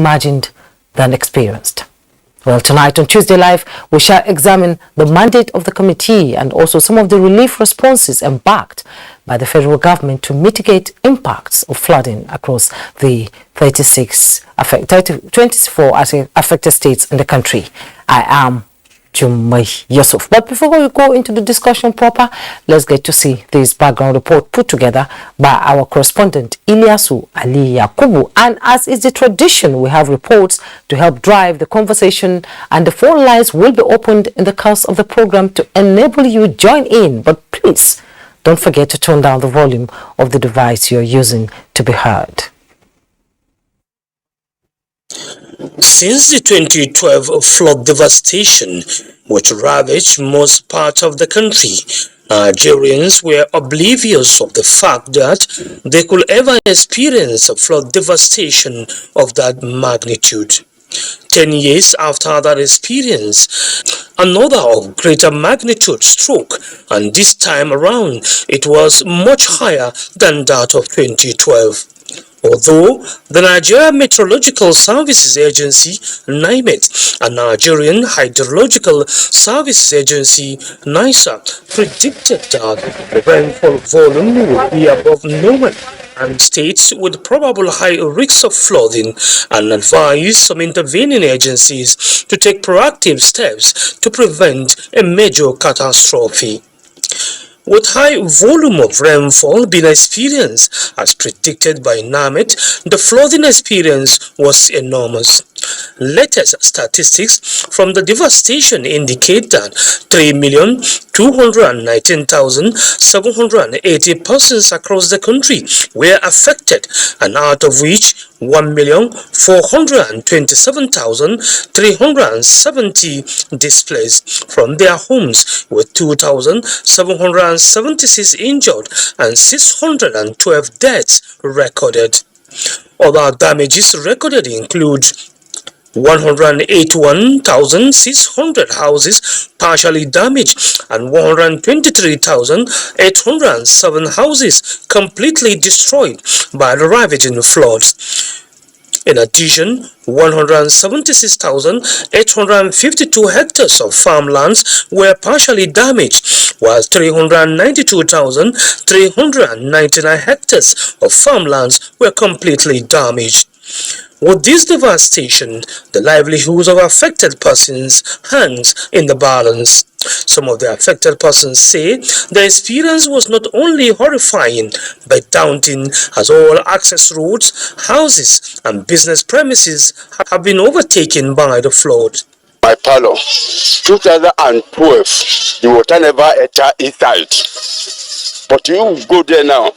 imagined than experienced. Well, tonight on Tuesday Live, we shall examine the mandate of the committee and also some of the relief responses embarked by the federal government to mitigate impacts of flooding across the 24 affected states in the country. I am Jumai Yusuf. But before we go into the discussion proper, let's get to see this background report put together by our correspondent Ilyasu Ali Yakubu. And as is the tradition, we have reports to help drive the conversation, and the phone lines will be opened in the course of the program to enable you join in. But please don't forget to turn down the volume of the device you're using to be heard. Since the 2012 flood devastation, which ravaged most parts of the country, Nigerians were oblivious of the fact that they could ever experience a flood devastation of that magnitude. 10 years after that experience, another of greater magnitude struck, and this time around it was much higher than that of 2012. Although the Nigerian Meteorological Services Agency, NIMET, and Nigerian Hydrological Services Agency, NISA, predicted that the rainfall volume would be above normal and states with probable high risks of flooding, and advised some intervening agencies to take proactive steps to prevent a major catastrophe. With high volume of rainfall being experienced, as predicted by NIMET, the flooding experience was enormous. Latest statistics from the devastation indicate that 3,219,780 persons across the country were affected, and out of which 1,427,370 displaced from their homes, with 2,776 injured and 612 deaths recorded. Other damages recorded include 181,600 houses partially damaged and 123,807 houses completely destroyed by the ravaging floods. In addition, 176,852 hectares of farmlands were partially damaged, while 392,399 hectares of farmlands were completely damaged. With this devastation, the livelihoods of affected persons hangs in the balance. Some of the affected persons say the experience was not only horrifying but daunting, as all access roads, houses, and business premises have been overtaken by the flood. My parlor, 2012, the water never entered inside. But you go there now,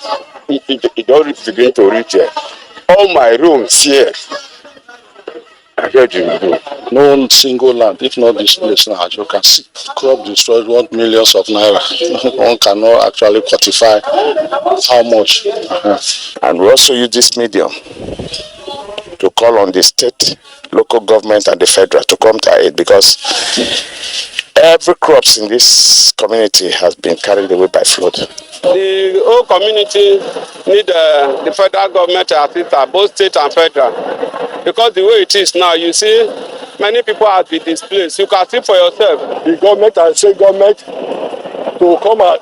it don't begin to reach there. All my rooms here. I heard you. No single land, if not this place now, as you can see. Crop destroyed, worth millions of naira. One cannot actually quantify how much. And we also use this medium to call on the state, local government, and the federal to come to aid, because every crops in this community has been carried away by flood. The whole community need the federal government to assist both state and federal, because the way it is now, you see, many people have been displaced. You can see for yourself. The government and state government to come and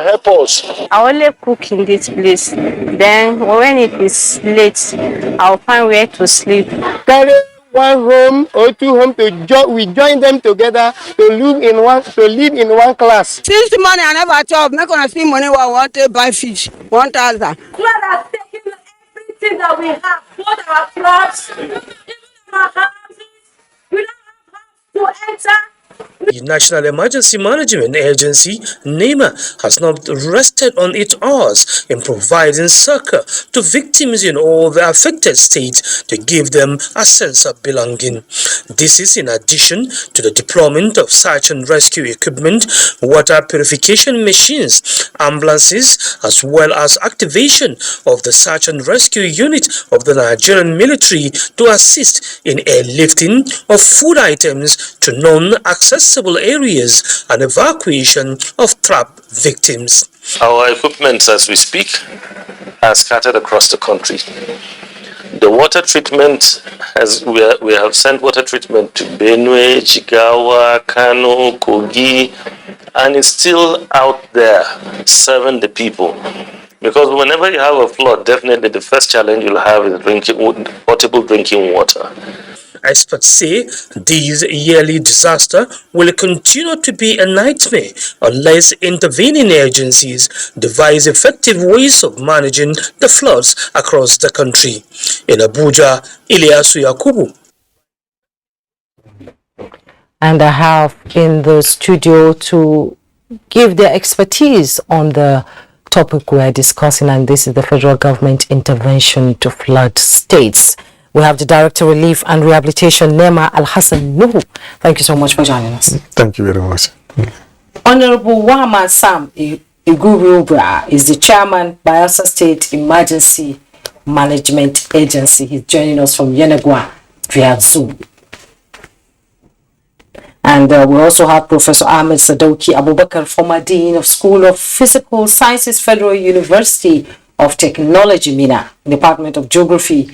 help us. I only cook in this place. Then when it is late, I'll find where to sleep. Carry one home or two homes we join them together to live in one class. Since the money I never chop, not gonna spend money while I want to buy fish. 1,000. Flood has taken everything that we have, both our crops, even our houses. We don't have house to enter. The National Emergency Management Agency, NEMA, has not rested on its oars in providing succor to victims in all the affected states to give them a sense of belonging. This is in addition to the deployment of search and rescue equipment, water purification machines, ambulances, as well as activation of the search and rescue unit of the Nigerian military to assist in airlifting of food items to non-accessible areas and evacuation of trapped victims. Our equipment, as we speak, are scattered across the country. The water treatment, as we have sent water treatment to Benue, Jigawa, Kano, Kogi, and it's still out there serving the people. Because whenever you have a flood, definitely the first challenge you'll have is potable drinking water. Experts say these yearly disasters will continue to be a nightmare unless intervening agencies devise effective ways of managing the floods across the country. In Abuja, Ilyasu Yakubu. And I have in the studio to give their expertise on the topic we are discussing, and this is the federal government intervention to flood states. We have the Director of Relief and Rehabilitation, Nema Al-Hassan Nuhu. Thank you so much for joining us. Thank you very much. Honorable Wahman Sam Igurubra is the chairman, Bayelsa State Emergency Management Agency. He's joining us from Yenagoa via Zoom. And we also have Professor Ahmed Sadoki Abubakar, former Dean of School of Physical Sciences, Federal University of Technology, Mina, Department of Geography,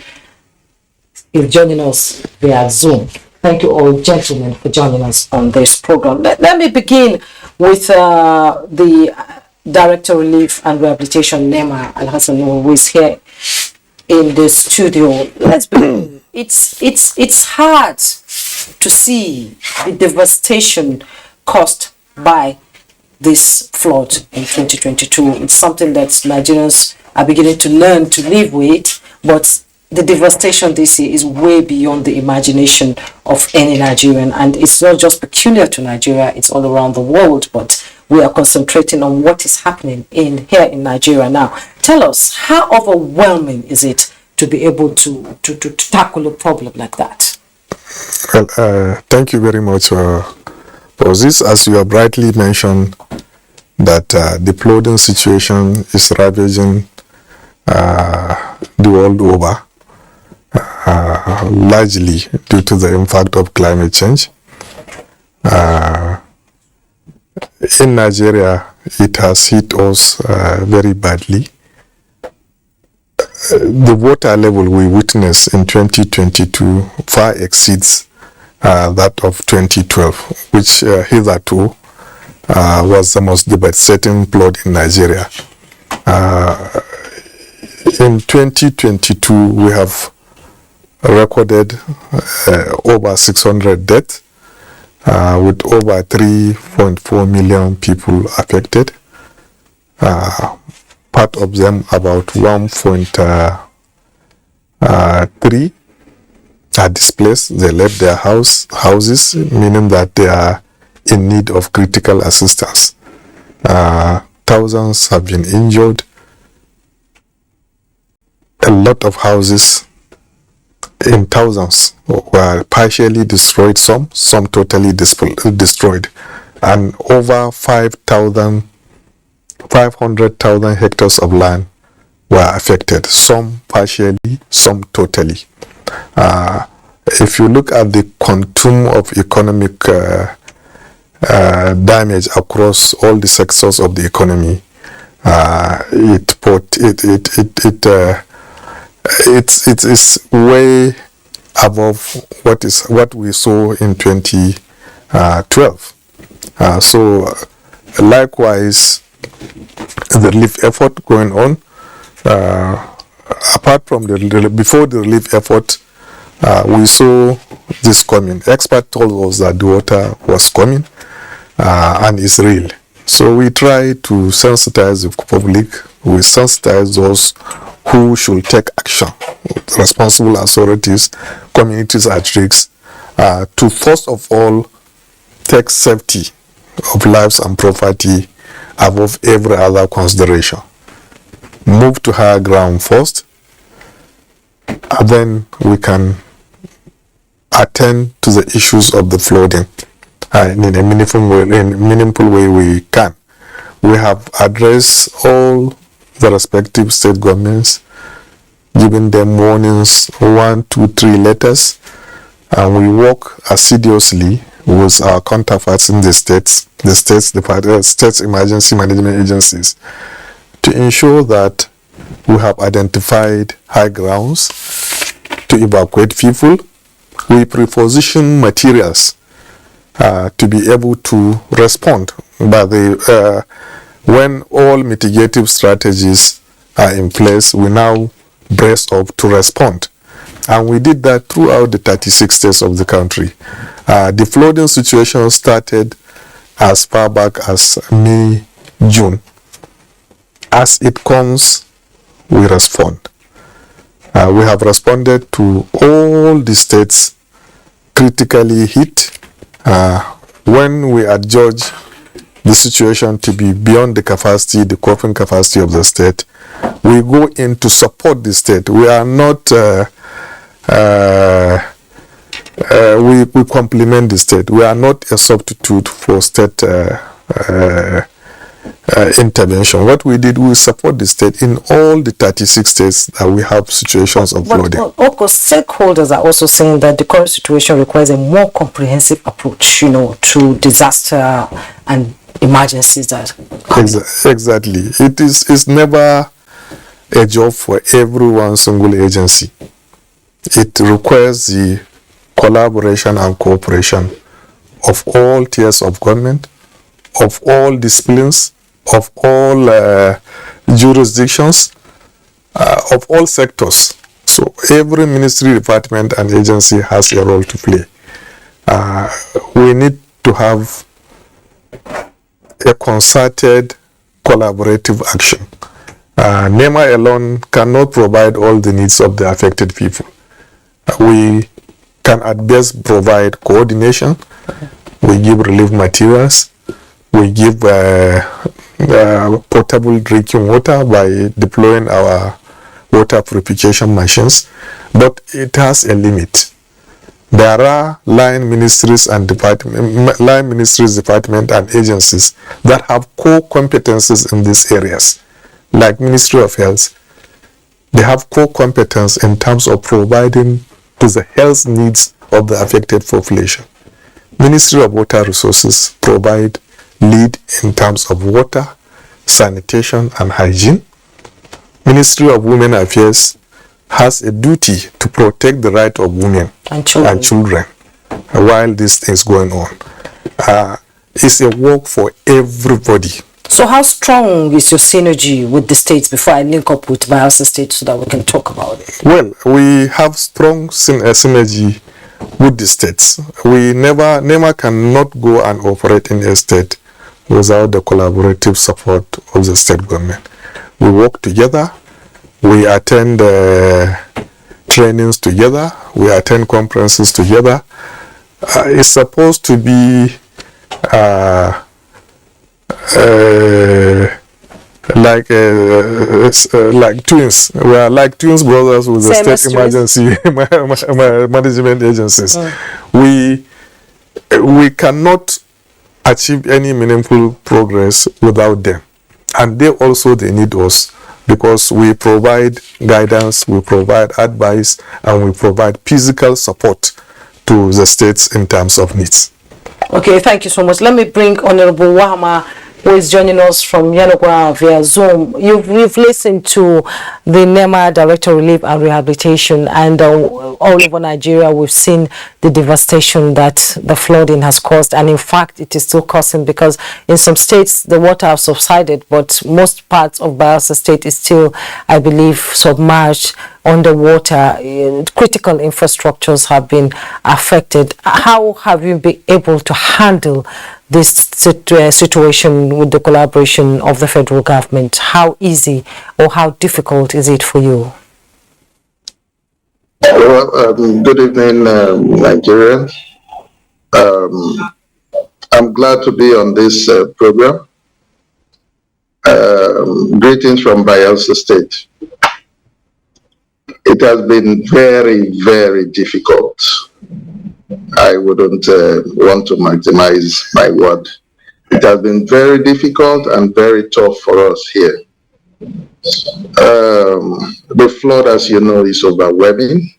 is joining us via Zoom. Thank you all, gentlemen, for joining us on this program. Let me begin with the Director of Relief and Rehabilitation, Nema Al-Hassan, who is here in the studio. Let's begin. It's hard to see the devastation caused by this flood in 2022. It's something that Nigerians are beginning to learn to live with, but the devastation this year is way beyond the imagination of any Nigerian, and it's not just peculiar to Nigeria, it's all around the world, but we are concentrating on what is happening here in Nigeria now. Tell us, how overwhelming is it to be able to tackle a problem like that? Well, thank you very much for this. As you have rightly mentioned, that the flooding situation is ravaging the world over, largely due to the impact of climate change. In Nigeria, it has hit us very badly. The water level we witnessed in 2022 far exceeds that of 2012, which hitherto was the most devastating flood in Nigeria. In 2022, we have recorded over 600 deaths, with over 3.4 million people affected. Part of them, about 1.3 are displaced. They left their houses, meaning that they are in need of critical assistance. Thousands have been injured. A lot of houses, in thousands, were partially destroyed, some totally destroyed, and over 500,000 hectares of land were affected, some partially, some totally. If you look at the quantum of economic damage across all the sectors of the economy, it is way above what we saw in 2012. So likewise, the relief effort going on. Apart from before the relief effort, we saw this coming. Experts told us that the water was coming and is real. So we try to sensitize the public. We sensitize those who should take action, responsible authorities, communities at risk, to first of all take safety of lives and property above every other consideration. Move to higher ground first, and then we can attend to the issues of the flooding in a meaningful way we can. We have addressed all the respective state governments, giving them warnings, 1, 2, 3 letters, and we work assiduously with our counterparts in the states emergency management agencies, to ensure that we have identified high grounds to evacuate people. We pre-position materials to be able to respond. But when all mitigative strategies are in place, we now brace up to respond. And we did that throughout the 36 states of the country. The flooding situation started as far back as May, June. As it comes, we respond. We have responded to all the states critically hit. When we adjudge the situation to be beyond the capacity, the coping capacity of the state, we go in to support the state. We are not, we complement the state. We are not a substitute for state intervention. What we did, we support the state in all the 36 states that we have situations of flooding. But of course, stakeholders are also saying that the current situation requires a more comprehensive approach, to disaster and emergencies. Exactly. It's never a job for every one single agency. It requires the collaboration and cooperation of all tiers of government, of all disciplines, of all jurisdictions, of all sectors. So every ministry, department, and agency has a role to play. We need to have a concerted, collaborative action. NEMA alone cannot provide all the needs of the affected people. We can at best provide coordination. We give relief materials. We give potable drinking water by deploying our water purification machines, but it has a limit. There are line ministries, department, and agencies that have core competencies in these areas, like Ministry of Health. They have core competence in terms of providing to the health needs of the affected population. Ministry of Water Resources provide lead in terms of water, sanitation, and hygiene. Ministry of Women Affairs has a duty to protect the right of women and children while this thing is going on. It's a work for everybody. So how strong is your synergy with the states before I link up with Bayelsa State so that we can talk about it? Well, we have strong synergy with the states. NEMA cannot go and operate in a state without the collaborative support of the state government. We work together, we attend trainings together, we attend conferences together. It's supposed to be like twins. We are like twins brothers with the state emergency management agencies. We cannot achieve any meaningful progress without them, and they need us, because we provide guidance, we provide advice, and we provide physical support to the states in terms of needs. Okay, thank you so much. Let me bring Honorable Wahama, who is joining us from Yanagwa via Zoom. We've listened to the NEMA Director of Relief and Rehabilitation, and all over Nigeria we've seen the devastation that the flooding has caused, and in fact it is still causing, because in some states the water has subsided, but most parts of Bayelsa State is still, I believe, submerged underwater. Critical infrastructures have been affected. How have you been able to handle this situation with the collaboration of the federal government? How easy or how difficult is it for you? Well, good evening, Nigerian. I'm glad to be on this program. Greetings from Bayelsa State. It has been very, very difficult. I wouldn't want to maximize my word. It has been very difficult and very tough for us here. The flood, as you know, is overwhelming.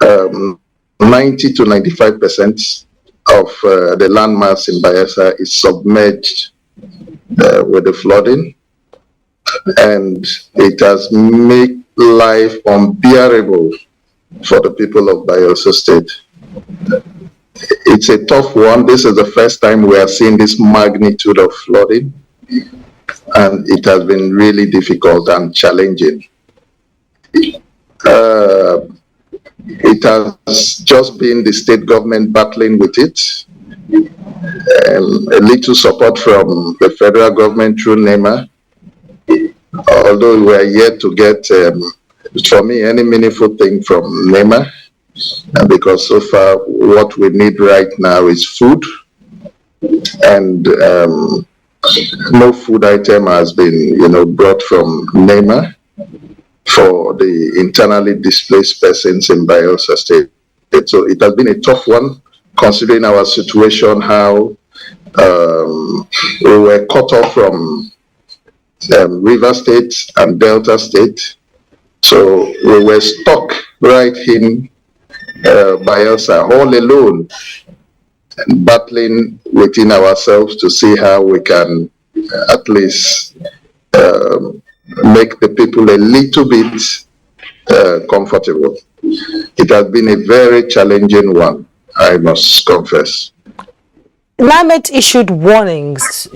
90 to 95% of the landmass in Bayelsa is submerged with the flooding, and it has made life unbearable for the people of Bayelsa State. It's a tough one. This is the first time we are seeing this magnitude of flooding, and it has been really difficult and challenging. It has just been the state government battling with it, a little support from the federal government through NEMA, although we are yet to get, for me, any meaningful thing from NEMA, because so far what we need right now is food, and no food item has been, brought from NEMA for the internally displaced persons in Bayelsa State. So it has been a tough one, considering our situation, how we were cut off from River State and Delta State. So we were stuck right in Bayelsa all alone, and battling within ourselves to see how we can at least make the people a little bit comfortable. It has been a very challenging one, I must confess. NIMET issued warnings,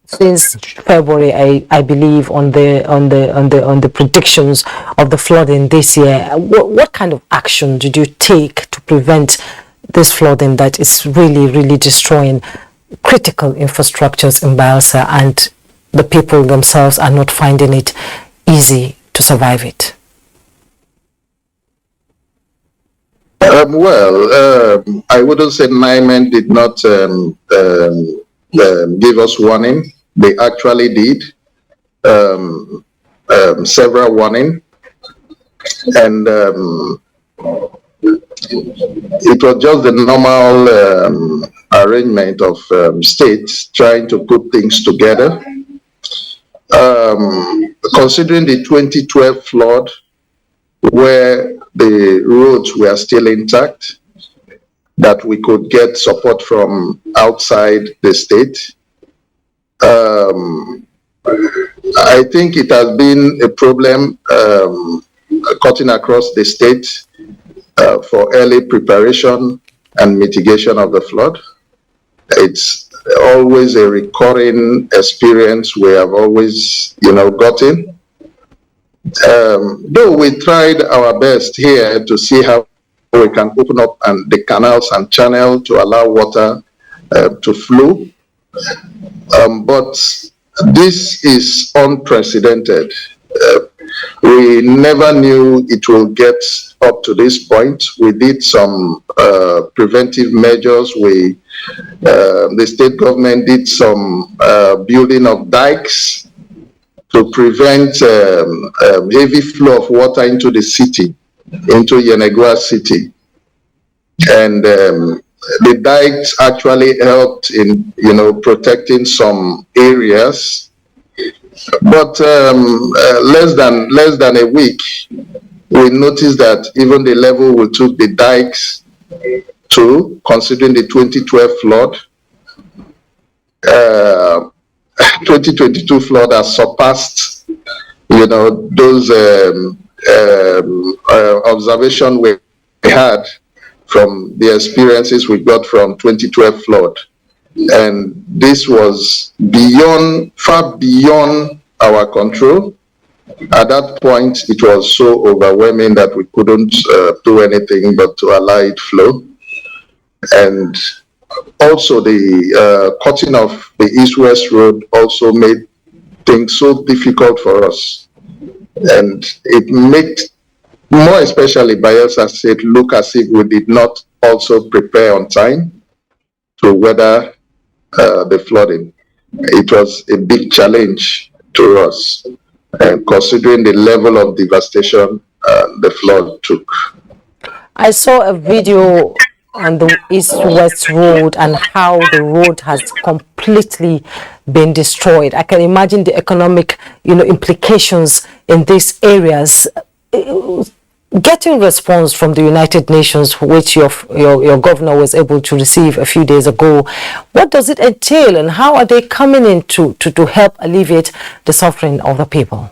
since February, I believe, on the predictions of the flooding this year. What kind of action did you take to prevent this flooding that is really, really destroying critical infrastructures in Bayelsa, and the people themselves are not finding it easy to survive it? I wouldn't say NIMET did not give us warning. They actually did several warning, and it was just the normal arrangement of states trying to put things together. Considering the 2012 flood, where the roads were still intact, that we could get support from outside the state. I think it has been a problem cutting across the state for early preparation and mitigation of the flood. It's always a recurring experience we have always, gotten. Though we tried our best here to see how we can open up the canals and channel to allow water to flow. But this is unprecedented. We never knew it will get up to this point. We did some preventive measures. The state government did some building of dikes to prevent heavy flow of water into the city, into Yenagoa city. And the dikes actually helped in, protecting some areas. But less than a week, we noticed that even the level we took the dikes to, considering the 2012 flood, 2022 flood has surpassed, those observations we had from the experiences we got from 2012 flood. And this was far beyond our control. At that point, it was so overwhelming that we couldn't do anything but to allow it flow. And also the cutting of the east-west road also made things so difficult for us. And it made, more especially Bayelsa State, look as if we did not also prepare on time to weather the flooding. It was a big challenge to us, considering the level of devastation the flood took. I saw a video on the east-west road and how the road has completely been destroyed. I can imagine the economic, implications in these areas. Getting response from the United Nations, which your governor was able to receive a few days ago, what does it entail, and how are they coming in to help alleviate the suffering of the people?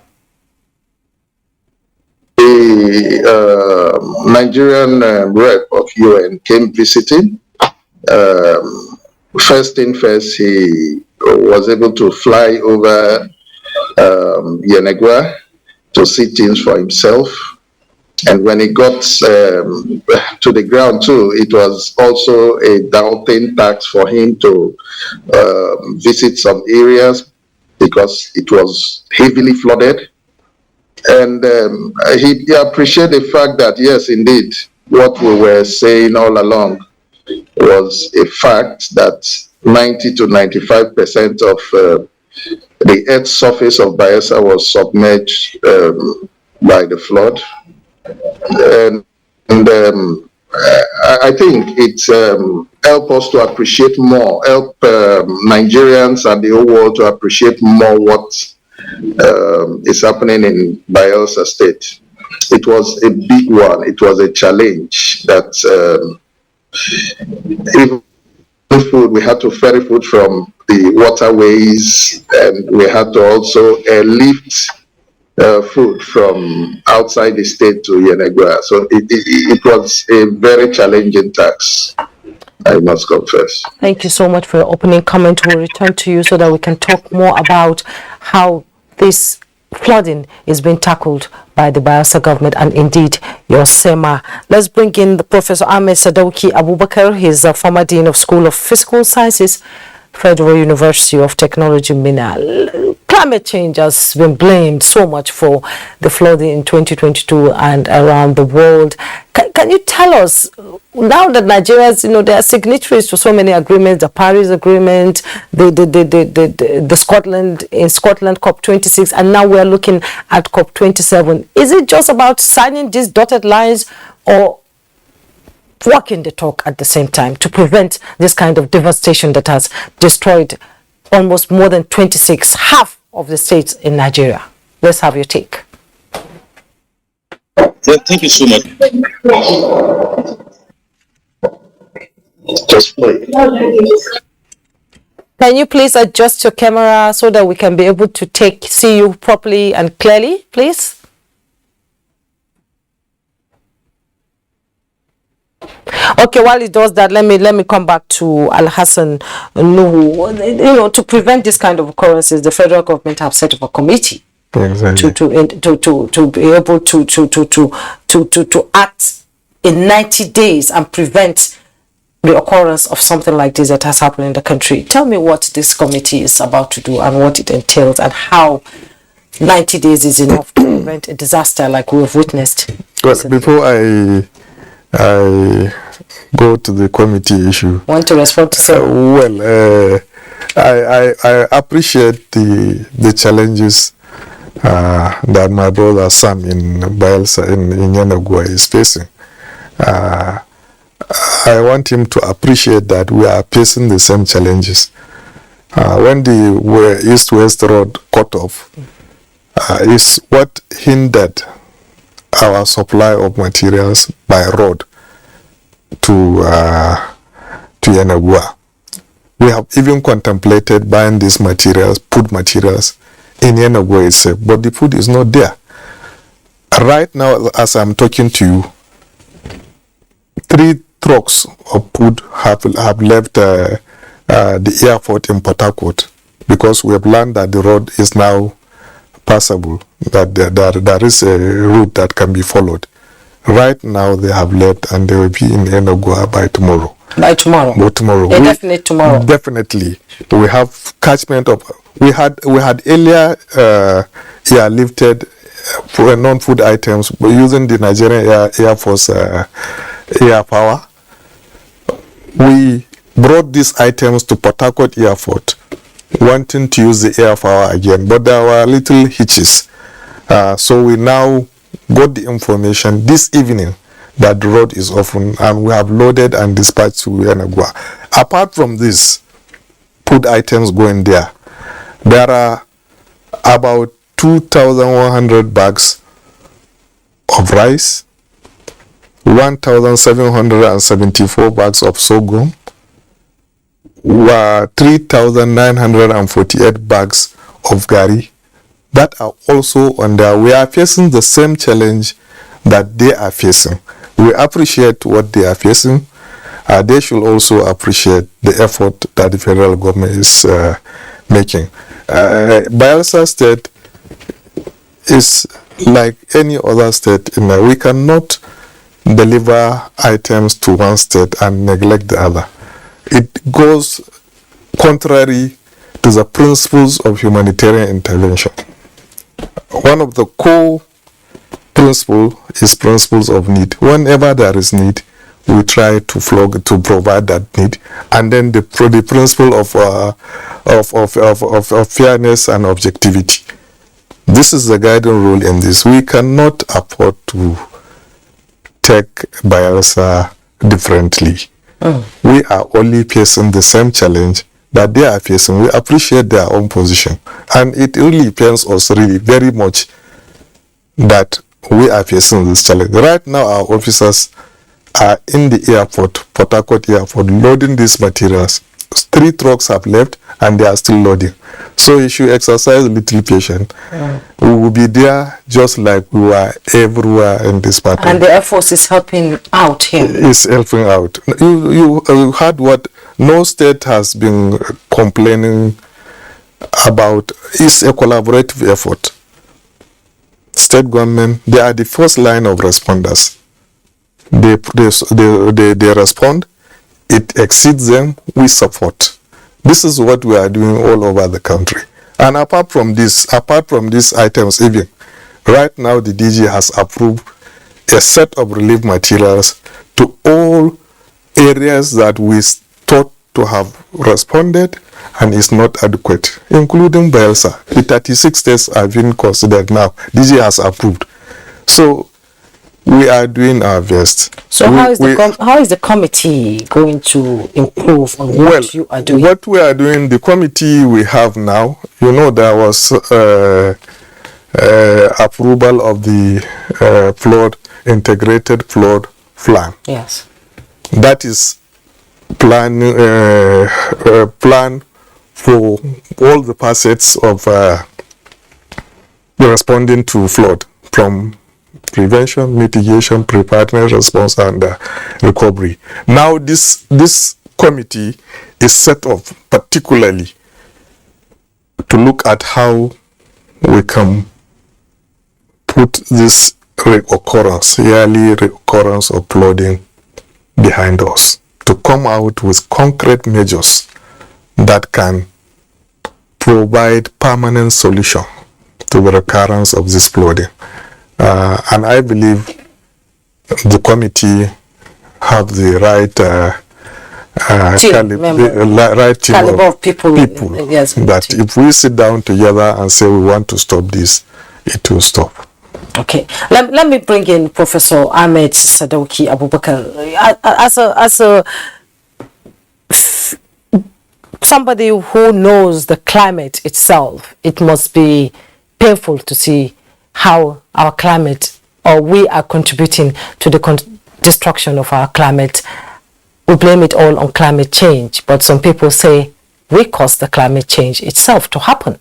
the Nigerian rep of UN came visiting. First thing first, he was able to fly over Yenagua to see things for himself. And when he got to the ground too, it was also a daunting task for him to visit some areas because it was heavily flooded. And he appreciated the fact that, yes, indeed, what we were saying all along was a fact that 90 to 95% of the earth's surface of Bayelsa was submerged by the flood. And I think it's help us to appreciate more, help Nigerians and the whole world to appreciate more what is happening in Bayelsa State. It was a big one. It was a challenge that even food, we had to ferry food from the waterways, and we had to also lift food from outside the state to Yenagua. So it was a very challenging task, I must confess. Thank you so much for your opening comment. We'll return to you so that we can talk more about how this flooding is being tackled by the Bayelsa government and indeed your SEMA. Let's bring in the Professor Ahmed Sadauki Abubakar. He's a former Dean of School of Physical Sciences, Federal University of Technology, Minna. Climate change has been blamed so much for the flooding in 2022 and around the world. Can you tell us, now that Nigerians, they are signatories to so many agreements, the Paris Agreement, the Scotland COP26, and now we're looking at COP27. Is it just about signing these dotted lines or walking the talk at the same time to prevent this kind of devastation that has destroyed almost more than 26, half of the states in Nigeria? Let's have your take. Thank you so much. Just play. Can you please adjust your camera so that we can be able to see you properly and clearly, please? Okay, while it does that, let me come back to Al Hassan Nuhu. To prevent this kind of occurrences, the federal government have set up a committee. Exactly. To be able to act in 90 days and prevent the occurrence of something like this that has happened in the country. Tell me what this committee is about to do and what it entails and how 90 days is enough to prevent a disaster like we have witnessed. Well, before I go to the committee issue. Want to respond to some? I appreciate the challenges that my brother Sam in Bayelsa in Yenagua is facing. I want him to appreciate that we are facing the same challenges. When the East-West Road cut off, is what hindered our supply of materials by road to Yenagua. We have even contemplated buying these materials, food materials, in Yenagua itself, but the food is not there. Right now, as I'm talking to you, 3 trucks of food have left the airport in Port Harcourt because we have learned that the road is now passable, that there is a route that can be followed. Right now, they have left and they will be in Yenagua by tomorrow. By tomorrow? By tomorrow. Definitely tomorrow. Definitely. We have catchment of... We had earlier lifted non-food items using the Nigerian Air Force air power. We brought these items to Port Harcourt Airport, wanting to use the air power again, but there were little hitches. So we now got the information this evening that the road is open and we have loaded and dispatched to Yenagua. Apart from this, food items going there, there are about 2,100 bags of rice, 1,774 bags of sorghum, 3,948 bags of gari that are also on there. We are facing the same challenge that they are facing. We appreciate what they are facing. They should also appreciate the effort that the federal government is making. Bayelsa State is like any other state. We cannot deliver items to one state and neglect the other. It goes contrary to the principles of humanitarian intervention. One of the core principles is principles of need. Whenever there is need, we try to provide that need, and then the principle of fairness and objectivity. This is the guiding rule in this. We cannot afford to take Bayelsa differently. We are only facing the same challenge that they are facing. We appreciate their own position, and it really pains us really very much that we are facing this challenge. Right now, our officers are in the airport, Port Harcourt airport, loading these materials. 3 trucks have left and they are still loading. So you should exercise a little patience. We will be there just like we were everywhere in this part. And the Air Force is helping out here. It's helping out. You heard what no state has been complaining about. It's a collaborative effort. State government, they are the first line of responders. They respond. It exceeds them, we support. This is what we are doing all over the country. And apart from these items, even right now the DG has approved a set of relief materials to all areas that we thought to have responded and is not adequate, including Bayelsa. The 36 states have been considered now. DG has approved. So we are doing our best. So how is the committee going to improve on what you are doing? What we are doing, the committee we have now, there was approval of the integrated flood plan. Yes. That is plan for all the facets of responding to flood, from prevention, mitigation, preparedness, response, and recovery. Now this committee is set up particularly to look at how we can put this yearly recurrence of flooding behind us, to come out with concrete measures that can provide permanent solution to the recurrence of this flooding. And I believe the committee have the right caliber of people yes, that if we sit down together and say we want to stop this, it will stop. Okay, let me bring in Professor Ahmed Sadauki Abubakar. As somebody who knows the climate itself, it must be painful to see how our climate, or we are contributing to the destruction of our climate. We blame it all on climate change, but some people say we caused the climate change itself to happen.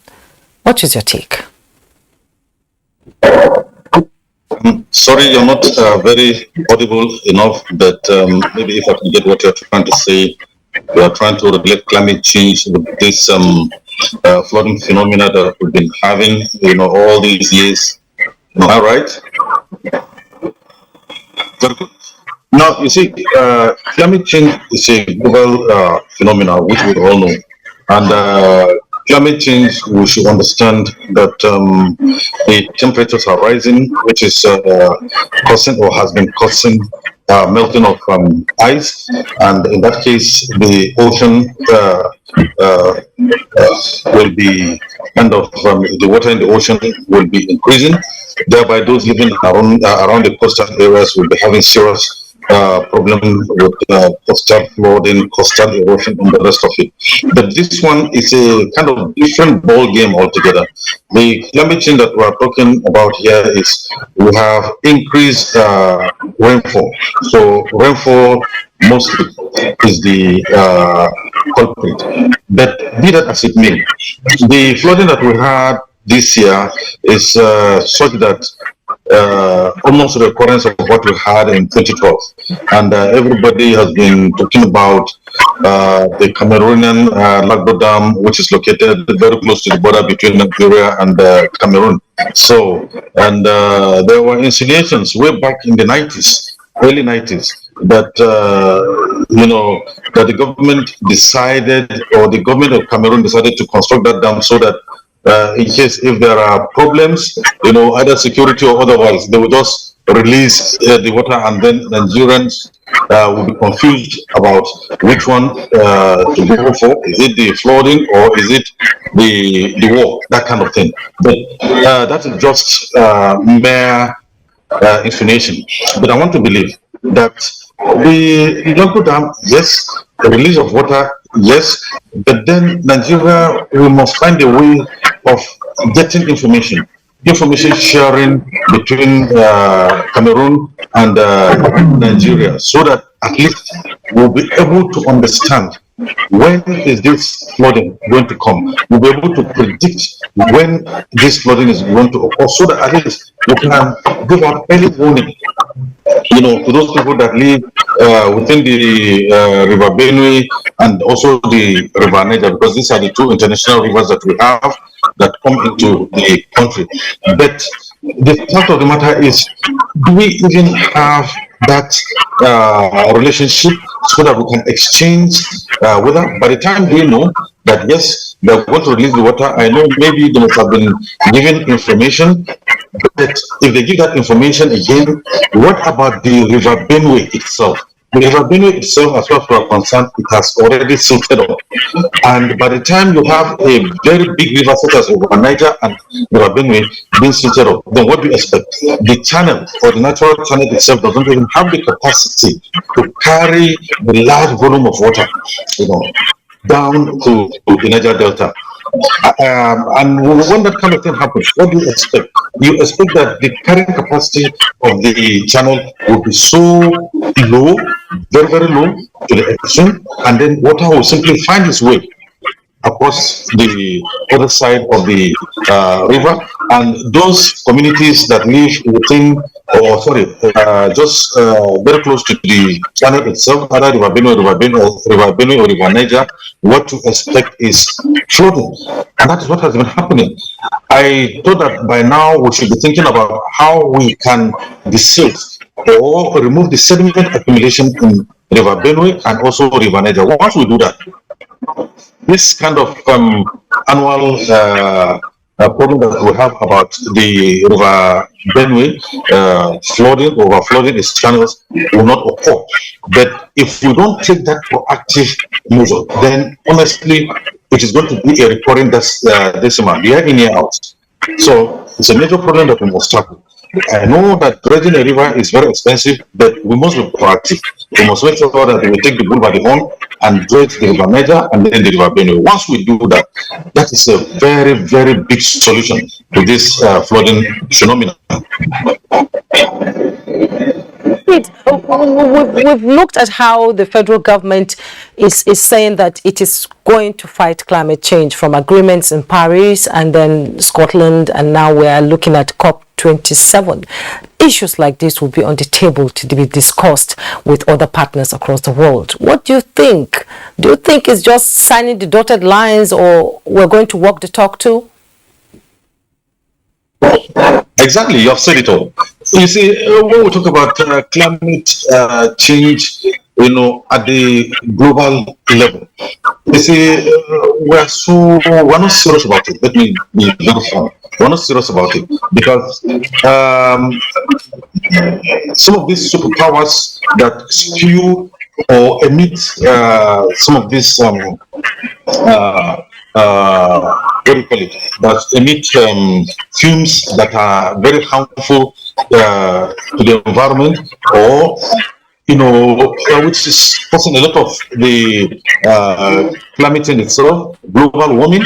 What is your take? Sorry, you're not very audible enough, but maybe if I can get what you're trying to say. We are trying to relate climate change with this flooding phenomena that we've been having, all these years. Am I right? Very good. Now, you see, climate change is a global phenomenon, which we all know. And climate change, we should understand that the temperatures are rising, which is causing or has been causing melting of ice, and in that case, the ocean will be the water in the ocean will be increasing. Thereby, those living around the coastal areas will be having serious problem with coastal flooding, coastal erosion, and the rest of it. But this one is a kind of different ball game altogether. The climate change that we are talking about here is we have increased rainfall. So rainfall mostly is the culprit. But be that as it may, the flooding that we had this year is such that almost a recurrence of what we had in 2012. And everybody has been talking about the Cameroonian Lagdo Dam, which is located very close to the border between Nigeria and Cameroon. So, and there were insinuations way back in the 90s, early 90s, that that the government decided, or the government of Cameroon decided to construct that dam so that in case if there are problems, either security or otherwise, they will just release the water, and then Nigerians will be confused about which one to go for. Is it the flooding or is it the war? That kind of thing. But that is just mere information. But I want to believe that the local dam, yes, the release of water, yes, but then Nigeria, we must find a way of getting information sharing between Cameroon and Nigeria, so that at least we'll be able to understand when is this flooding going to come. We'll be able to predict when this flooding is going to occur, so that at least we can give out early warning, to those people that live within the River Benue and also the River Niger, because these are the two international rivers that we have that come into the country. But the fact of the matter is, do we even have that relationship so that we can exchange whether by the time we know that yes, they're going to release the water? I know maybe they must have been given information, but if they give that information again, what about the River Benue itself? The River Benue itself, as far as we are concerned, it has already silted up. And by the time you have a very big river such as River Niger and River Benue being silted up, then what do you expect? The channel, or the natural channel itself, doesn't even have the capacity to carry the large volume of water, down to the Niger Delta. And when that kind of thing happens, what do you expect? You expect that the carrying capacity of the channel will be so low, very, very low to the extreme, and then water will simply find its way across the other side of the river, and those communities that live within, just very close to the channel itself, either River Benue or River Niger, what to expect is flooding, and that is what has been happening. I thought that by now we should be thinking about how we can desilt or remove the sediment accumulation in River Benue and also River Niger. Once we do that, this kind of annual problem that we have about the River Benue overflowing its channels will not occur. But if we don't take that proactive measure, then honestly, it is going to be a recurring decimal, year in, year out. So it's a major problem that we must tackle. I know that dredging a river is very expensive, but we must be proactive. We must make sure that we take the bull by the horn and dredge the River Niger and then the River Benue. Once we do that, that is a very, very big solution to this flooding phenomenon. We've looked at how the federal government is saying that it is going to fight climate change, from agreements in Paris and then Scotland, and now we are looking at COP27. Issues like this will be on the table to be discussed with other partners across the world. What do you think? Do you think it's just signing the dotted lines, or we're going to walk the talk too? Exactly, you have said it all. You see, when we talk about climate change, at the global level, you see, we're not serious about it. Let me be very frank. We're not serious about it because some of these superpowers that spew or emit some of these what do you call it? That emit fumes that are very harmful to the environment, or which is causing a lot of the climate change itself, global warming.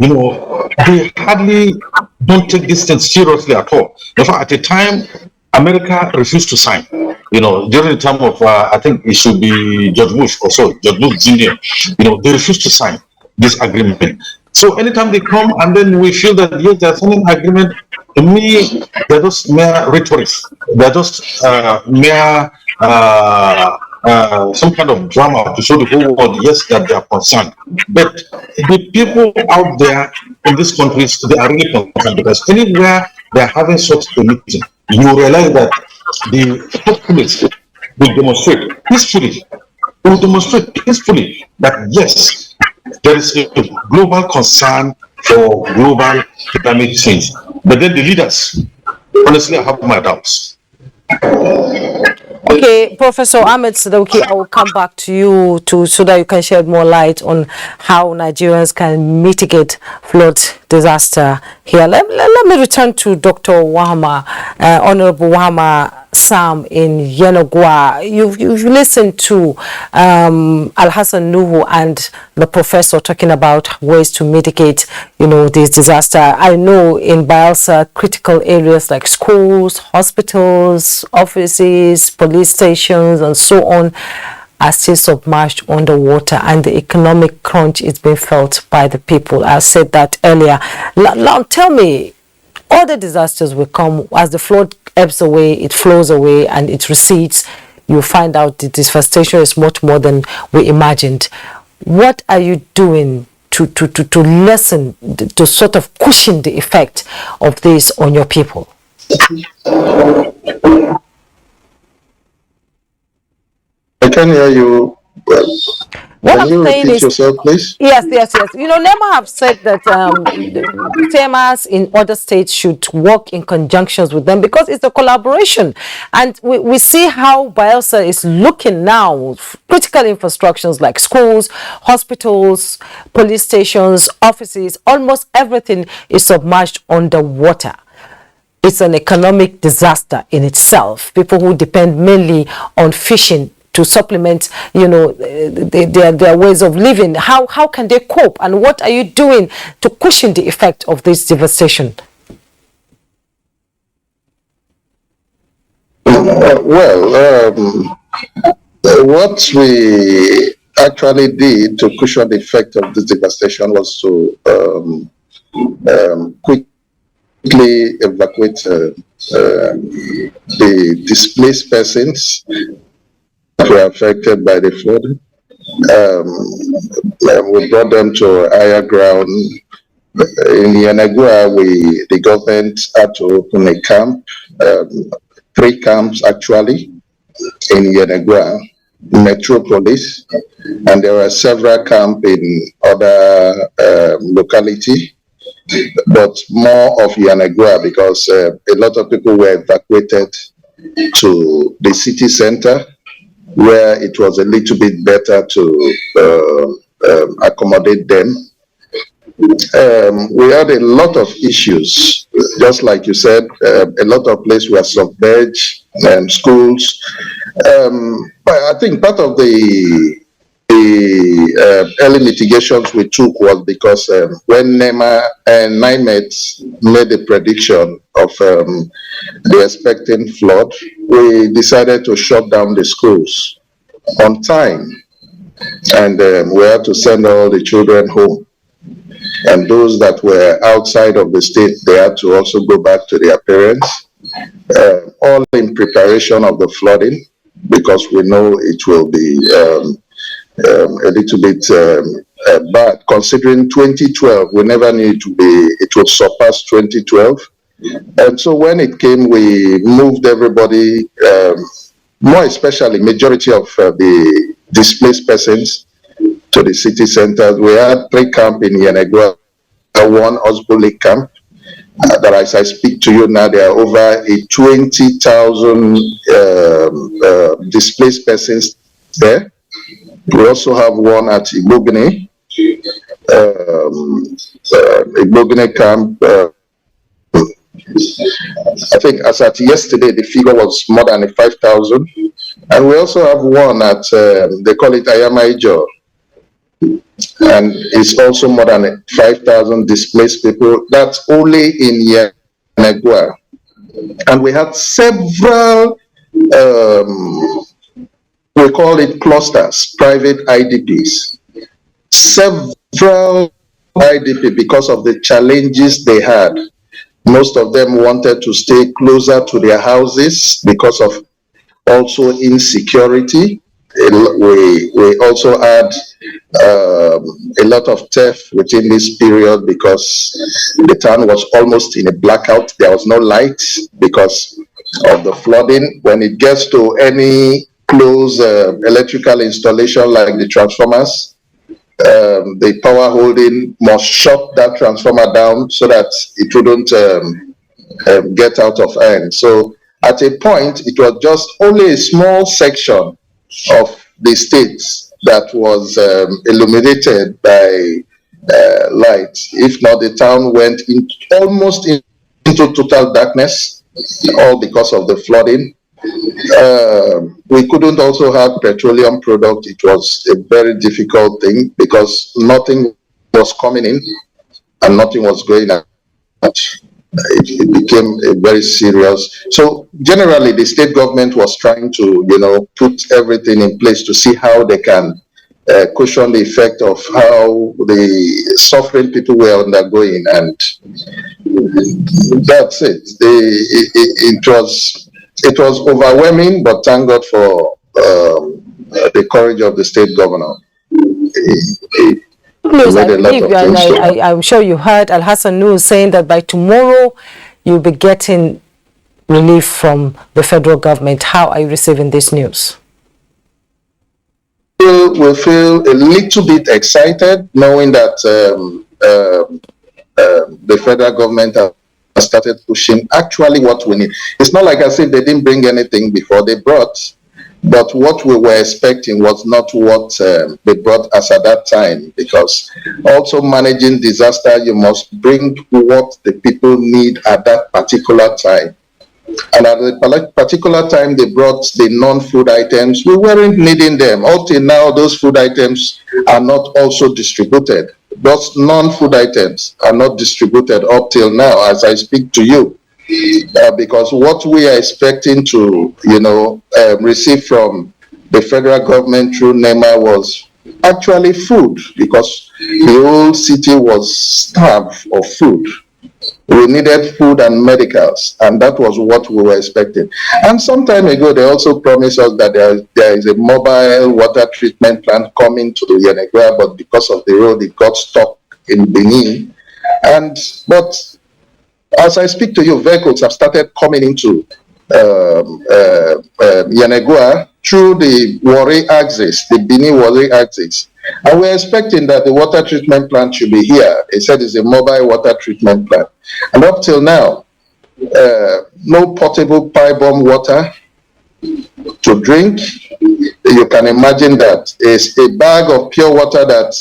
They hardly don't take this thing seriously at all. In fact, at a time, America refused to sign. During the time of, I think it should be George Bush Jr. They refused to sign this agreement. So anytime they come and then we feel that yes, there's an agreement, to me, they're just mere rhetoric. They're just mere some kind of drama to show the whole world, yes, that they are concerned. But the people out there in these countries, they are really concerned because anywhere they are having such a meeting, you realize that the populace will demonstrate peacefully. Will demonstrate peacefully that yes, there is a global concern for global climate change. But then the leaders, honestly, I have my doubts. Okay, Professor Ahmed Sadauki, I will come back to you so that you can shed more light on how Nigerians can mitigate flood disaster here. Let me return to Dr. Wahama, Honorable Wahama Sam in Yenogwa. You've listened to Al-Hassan Nuhu and the professor talking about ways to mitigate, this disaster. I know in Bielsa, critical areas like schools, hospitals, offices, police stations, and so on are still submerged underwater, and the economic crunch is being felt by the people. I said that earlier. Now tell me, other disasters will come as the flood ebbs away, it flows away, and it recedes. You find out the devastation is much more than we imagined. What are you doing to lessen, to sort of cushion the effect of this on your people? I can hear you well. Can you repeat yourself, please? Yes. NEMA have said that farmers in other states should work in conjunctions with them because it's a collaboration. And we see how Bielsa is looking now. Critical infrastructures like schools, hospitals, police stations, offices, almost everything is submerged underwater. It's an economic disaster in itself. People who depend mainly on fishing to supplement, their ways of living. How can they cope? And what are you doing to cushion the effect of this devastation? What we actually did to cushion the effect of this devastation was to quickly evacuate the displaced persons who were affected by the flood. We brought them to higher ground. In Yenagua, the government had to open a camp, 3 camps actually, in Yenagua metropolis, and there were several camps in other localities, but more of Yenagua because a lot of people were evacuated to the city center, where it was a little bit better to accommodate them. We had a lot of issues, just like you said, a lot of places were submerged, schools. But I think part of the early mitigations we took was because when NEMA and NIMET made a prediction of the expecting flood, we decided to shut down the schools on time, and we had to send all the children home. And those that were outside of the state, they had to also go back to their parents, all in preparation of the flooding, because we know it will be a little bit bad. Considering 2012, we never knew it would surpass 2012. And so when it came, we moved everybody, more especially majority of the displaced persons, to the city centers. We had 3 camps in Yenagua, 1 Osbole camp. That as I speak to you now, there are over 20,000 displaced persons there. We also have one at Igbogene, Igbogene camp. I think as at yesterday, the figure was more than 5,000. And we also have one at, they call it Ayamaijo, and it's also more than 5,000 displaced people. That's only in Yenagua. And we had several, we call it clusters, private IDPs. Several IDP because of the challenges they had. Most of them wanted to stay closer to their houses because of also insecurity. We also had a lot of theft within this period because the town was almost in a blackout. There was no light because of the flooding. When it gets to any close electrical installation like the transformers, the power holding must shut that transformer down so that it wouldn't get out of hand. So at a point, it was just only a small section of the state that was illuminated by light. If not, the town went almost into total darkness, all because of the flooding. We couldn't also have petroleum product. It was a very difficult thing because nothing was coming in and nothing was going out. It became a very serious. So generally, the state government was trying to, put everything in place to see how they can cushion the effect of how the suffering people were undergoing, and that's it. It was overwhelming, but thank God for the courage of the state governor. Please, I'm sure you heard Al-Hassan Noor saying that by tomorrow you'll be getting relief from the federal government. How are you receiving this news? We feel a little bit excited knowing that the federal government has started pushing actually what we need. It's not like I said they didn't bring anything before. They brought, but what we were expecting was not what they brought us at that time, because also managing disaster, you must bring what the people need at that particular time. And at the particular time they brought the non-food items, we weren't needing them. Up till now, those food items are not also distributed. Those non-food items are not distributed up till now as I speak to you. Because what we are expecting to, receive from the federal government through NEMA was actually food, because the whole city was starved of food. We needed food and medicals, and that was what we were expecting. And some time ago, they also promised us that there is a mobile water treatment plant coming to Yenegua, but because of the road, it got stuck in Benin. But as I speak to you, vehicles have started coming into Yenegua through the Warri axis, the Benin-Warri axis. And we're expecting that the water treatment plant should be here. They said it's a mobile water treatment plant. And up till now, no portable pipe bomb water to drink. You can imagine that it's a bag of pure water that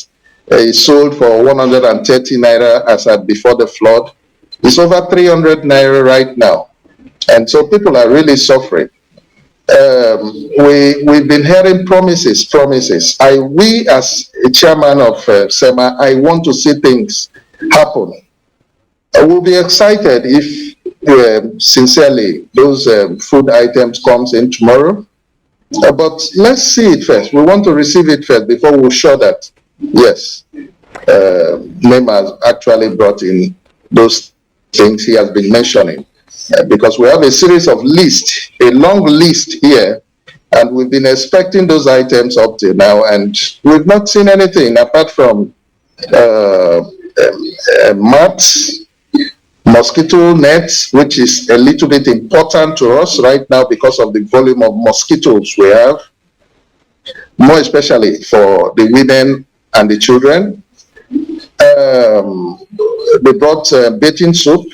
is sold for 130 naira as at before the flood. It's over 300 naira right now. And so people are really suffering. We've been hearing promises. We as a chairman of SEMA, I want to see things happen. I will be excited if sincerely those food items comes in tomorrow. But let's see it first. We want to receive it first before we're sure that, yes, NEMA has actually brought in those things he has been mentioning. Because we have a series of lists, a long list here, and we've been expecting those items up till now, and we've not seen anything apart from mats, mosquito nets, which is a little bit important to us right now because of the volume of mosquitoes we have, more especially for the women and the children. They brought bathing soap,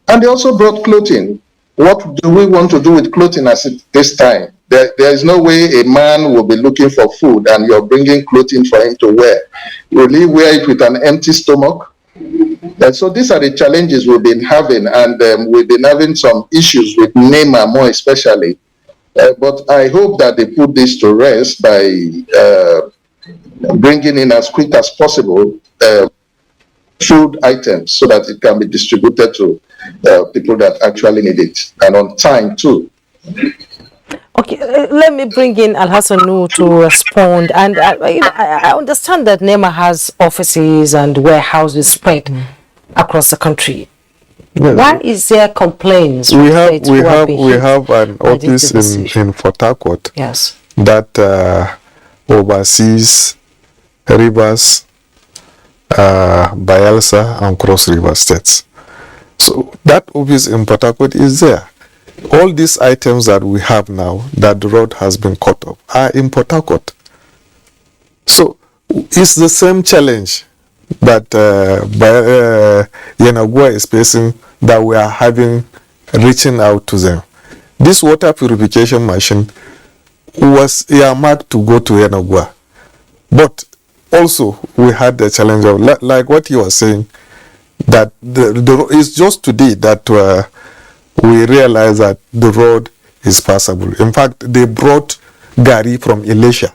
and they also brought clothing. What do we want to do with clothing at this time? There is no way a man will be looking for food and you're bringing clothing for him to wear. Will he wear it with an empty stomach? And so these are the challenges we've been having, and we've been having some issues with NEMA more especially. But I hope that they put this to rest by bringing in as quick as possible food items so that it can be distributed to people that actually need it, and on time too. Okay, let me bring in Alhassanu to respond. And I understand that NEMA has offices and warehouses spread across the country. Yes. Why is there complaints? We have an office in Port Harcourt. Yes. That oversees Rivers, Bayelsa, and Cross River states. So that office in Port Harcourt is there. All these items that we have now, that the road has been cut off, are in Port Harcourt. So it's the same challenge that Yenagua is facing, that we are having, reaching out to them. This water purification machine was earmarked to go to Yenagua, but also we had the challenge of, like what you were saying, that it's just today that we realized that the road is passable. In fact, they brought Gari from Elisha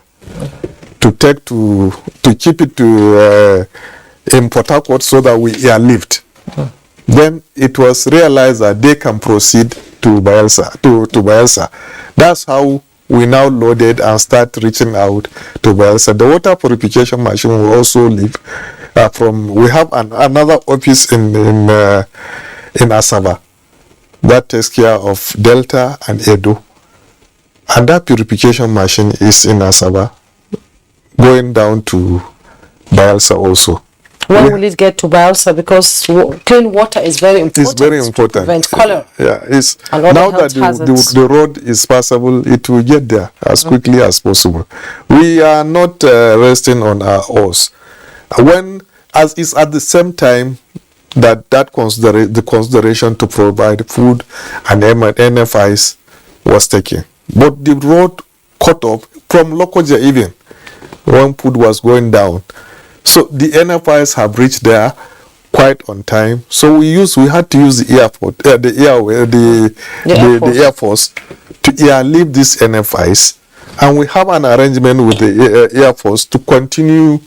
to take to keep it to in Port Harcourt so that we airlift. Then it was realized that they can proceed to Bayelsa. To Bayelsa. That's how we now loaded and start reaching out to Bayelsa. The water purification machine will also leave from. We have another office in Asaba that takes care of Delta and Edo, and that purification machine is in Asaba, going down to Bayelsa also. When will it get to Bayelsa? Because clean water is very important. It's very important. To prevent cholera. Yeah, it's now that the road is passable, it will get there as quickly as possible. We are not resting on our oars. As is at the same time that the consideration to provide food and NFIs was taken, but the road cut off from Lokoja even when food was going down. So the NFIs have reached there quite on time. So we had to use the airport, the Air Force to airlift these NFIs, and we have an arrangement with the Air Force to continue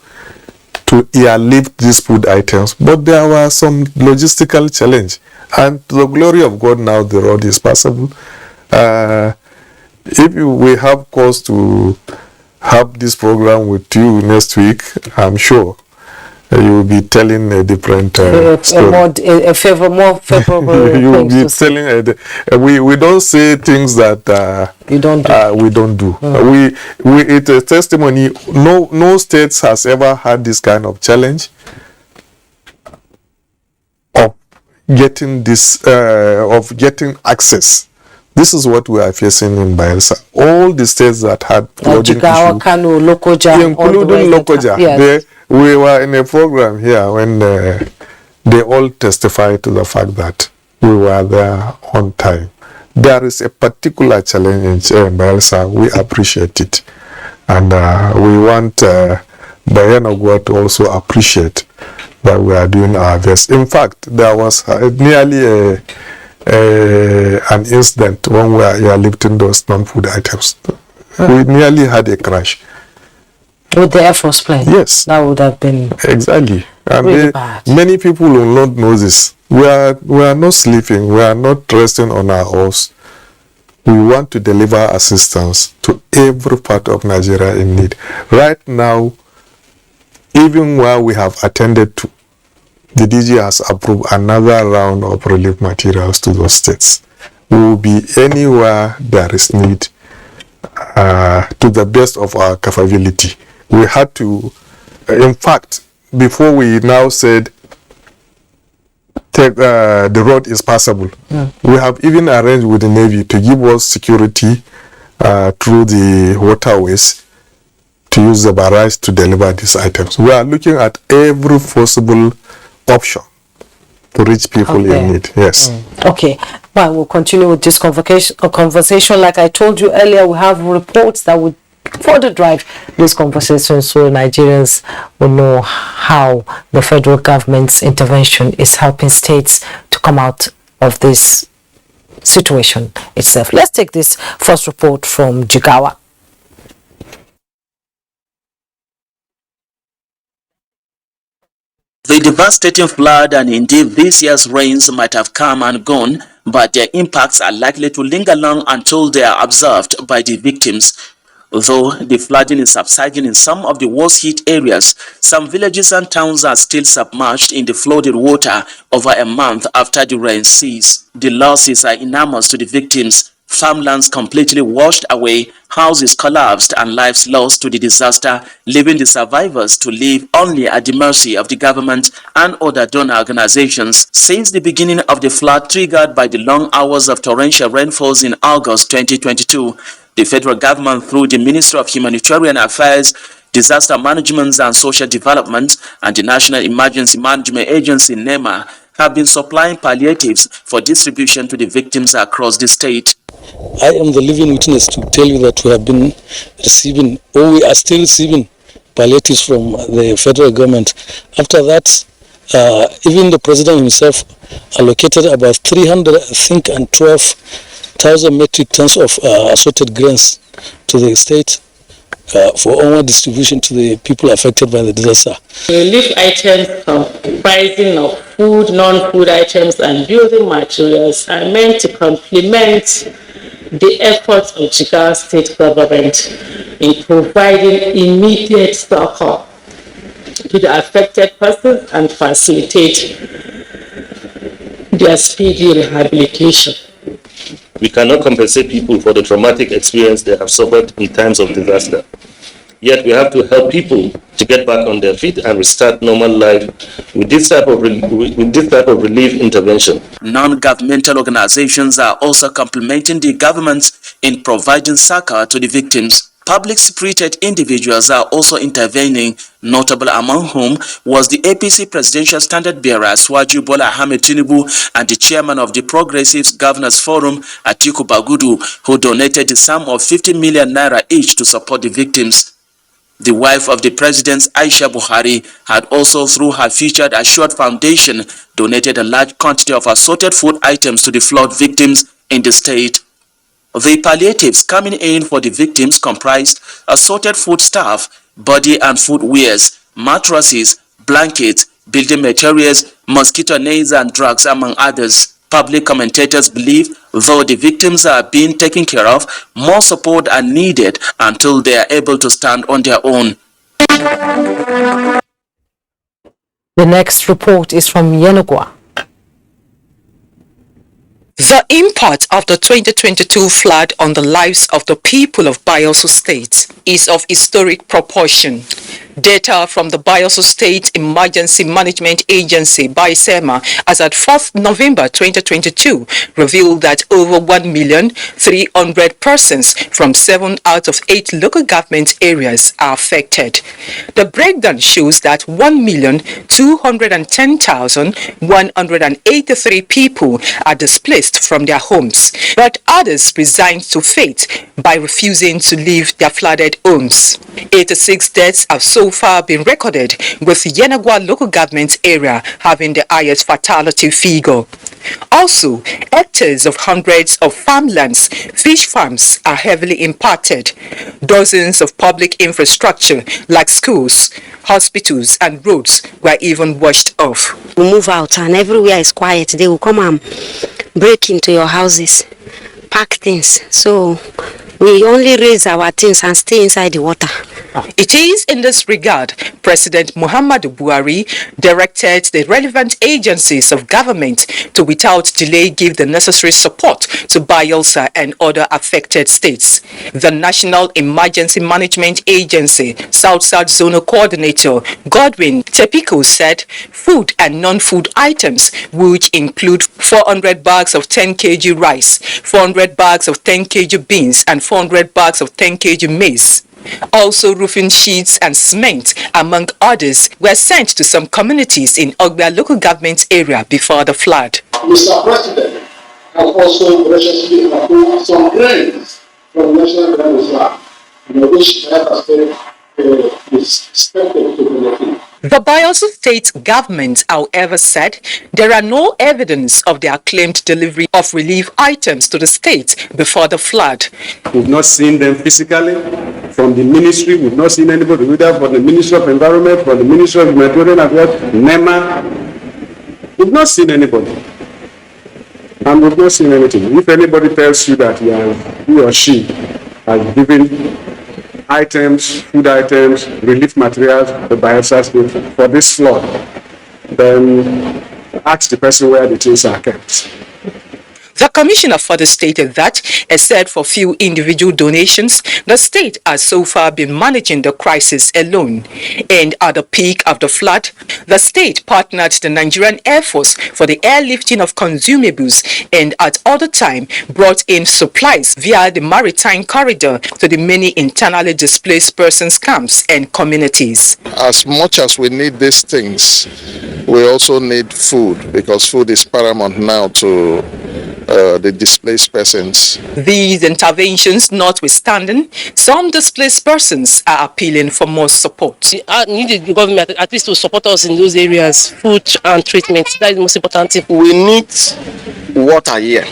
to airlift these food items. But there were some logistical challenge, and to the glory of God, now the road is passable. We have cause to have this program with you next week, I'm sure you will be telling a different story. More favorable you will be things telling we don't say things that we don't do. It's a testimony. No states has ever had this kind of challenge of getting access. This is what we are facing in Bayelsa. All the states that had flooding Jigawa, Kano, Lokoja, including Lokoja. Yes. We were in a program here when they all testified to the fact that we were there on time. There is a particular challenge in Bayelsa. We appreciate it. And we want Bayanagua to also appreciate that we are doing our best. In fact, there was nearly an incident when we are lifting those non-food items. We nearly had a crash. With the Air Force plane? Yes. That would have been exactly. And really bad. Many people will not know this. We are not sleeping. We are not resting on our oars. We want to deliver assistance to every part of Nigeria in need. Right now, even where we have attended to, the DG has approved another round of relief materials to those states. We will be anywhere there is need to the best of our capability. We had to, in fact, before we now said the road is passable, we have even arranged with the Navy to give us security through the waterways to use the barrage to deliver these items. We are looking at every possible option to reach people in need. Yes. Okay. Well, we'll continue with this conversation. Like I told you earlier, we have reports that would further drive this conversation so Nigerians will know how the federal government's intervention is helping states to come out of this situation itself. Let's take this first report from Jigawa. The devastating flood and indeed this year's rains might have come and gone, but their impacts are likely to linger long until they are observed by the victims. Though the flooding is subsiding in some of the worst hit areas, some villages and towns are still submerged in the flooded water over a month after the rain ceased. The losses are enormous to the victims. Farmlands completely washed away, houses collapsed, and lives lost to the disaster, leaving the survivors to live only at the mercy of the government and other donor organizations. Since the beginning of the flood triggered by the long hours of torrential rainfalls in August 2022, the federal government, through the Ministry of Humanitarian Affairs, Disaster Management and Social Development, and the National Emergency Management Agency, NEMA, have been supplying palliatives for distribution to the victims across the state. I am the living witness to tell you that we have been receiving, or we are still receiving, palliatives from the federal government. After that, even the president himself allocated about 312,000 metric tons of assorted grains to the state for onward distribution to the people affected by the disaster. Relief items comprising of food, non-food items, and building materials are meant to complement the efforts of Jigawa state government in providing immediate succor to the affected persons and facilitate their speedy rehabilitation. We cannot compensate people for the traumatic experience they have suffered in times of disaster. Yet we have to help people to get back on their feet and restart normal life with this type of relief intervention. Non-governmental organizations are also complementing the government in providing succor to the victims. Public-spirited individuals are also intervening, notable among whom was the APC Presidential Standard Bearer Swaju Bola Ahmed Tinubu and the chairman of the Progressives Governors Forum, Atiku Bagudu, who donated the sum of 50 million naira each to support the victims. The wife of the president, Aisha Buhari, had also, through her Featured Assured Foundation, donated a large quantity of assorted food items to the flood victims in the state. The palliatives coming in for the victims comprised assorted foodstuff, body and food wares, mattresses, blankets, building materials, mosquito nets and drugs, among others. Public commentators believe, though the victims are being taken care of, more support are needed until they are able to stand on their own. The next report is from Yenugwa. The impact of the 2022 flood on the lives of the people of Bayelsa State is of historic proportion. Data from the Bayelsa State Emergency Management Agency, BAESEMA, as at 4th November 2022, revealed that over 1,300,000 persons from 7 out of 8 local government areas are affected. The breakdown shows that 1,210,183 people are displaced from their homes, but others resigned to fate by refusing to leave their flooded homes. 86 deaths have so far been recorded, with Yenagwa local government area having the highest fatality figure. Also, hectares of hundreds of farmlands, fish farms are heavily impacted. Dozens of public infrastructure like schools, hospitals and roads were even washed off. We move out and everywhere is quiet. They will come and break into your houses, pack things. So we only raise our things and stay inside the water. It is in this regard, President Muhammadu Buhari directed the relevant agencies of government to without delay give the necessary support to Bayelsa and other affected states. The National Emergency Management Agency South-South Zonal Coordinator Godwin Tepiko said food and non-food items, which include 400 bags of 10 kg rice, 400 bags of 10 kg beans and 400 bags of 10 kg maize. Also, roofing sheets and cement, among others, were sent to some communities in Ogba local government area before the flood. Mr. President has also graciously approved some grains from the National Grain Reserve, which the state is expected to benefit. The Bayelsa State government, however, said there are no evidence of their claimed delivery of relief items to the state before the flood. We've not seen them physically from the ministry. We've not seen anybody, either from the Ministry of Environment, from the Ministry of Humanitarian Affairs, NEMA. We've not seen anybody. and we've not seen anything. If anybody tells you that he or she has given items, food items, relief materials to Bayelsa State for this flood, then ask the person where the things are kept. The commissioner further stated that, except for few individual donations, the state has so far been managing the crisis alone. And at the peak of the flood, the state partnered the Nigerian Air Force for the airlifting of consumables and at other time brought in supplies via the maritime corridor to the many internally displaced persons camps and communities. As much as we need these things, we also need food, because food is paramount now to the displaced persons. These interventions notwithstanding, some displaced persons are appealing for more support. I need the government at least to support us in those areas, food and treatment. That is the most important thing. We need water here.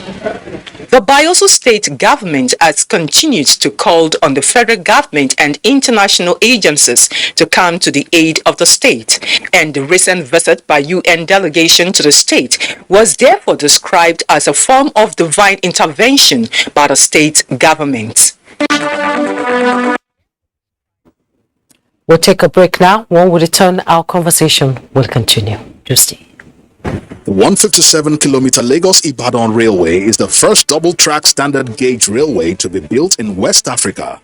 The Bayelsa state government has continued to call on the federal government and international agencies to come to the aid of the state, and the recent visit by UN delegation to the state was therefore described as a form of divine intervention by the state government. We'll take a break now. When we return, our conversation will continue. Justy. The 157-kilometer Lagos-Ibadan Railway is the first double-track standard gauge railway to be built in West Africa.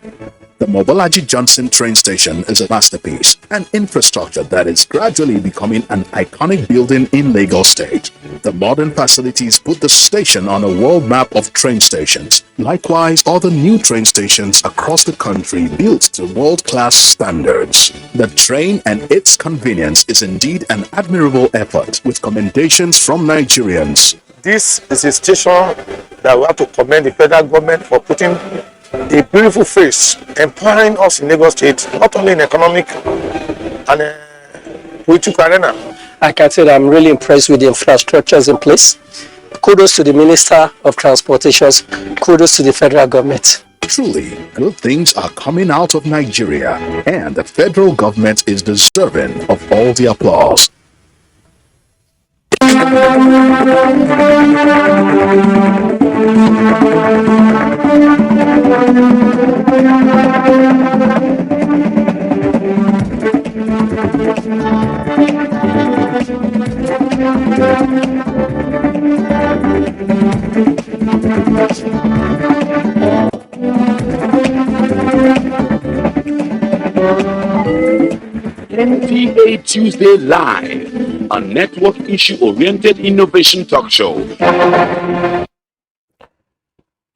The Mobolaji Johnson train station is a masterpiece, an infrastructure that is gradually becoming an iconic building in Lagos State. The modern facilities put the station on a world map of train stations. Likewise, other new train stations across the country built to world-class standards. The train and its convenience is indeed an admirable effort, with commendations from Nigerians. This is a station that we have to commend the federal government for putting a beautiful face, empowering us in Lagos State, not only in economic and political arena. I can say that I'm really impressed with the infrastructures in place. Kudos to the Minister of Transportation, kudos to the federal government. Truly, good things are coming out of Nigeria, and the federal government is deserving of all the applause. NTA Tuesday Live, a network issue-oriented innovation talk show.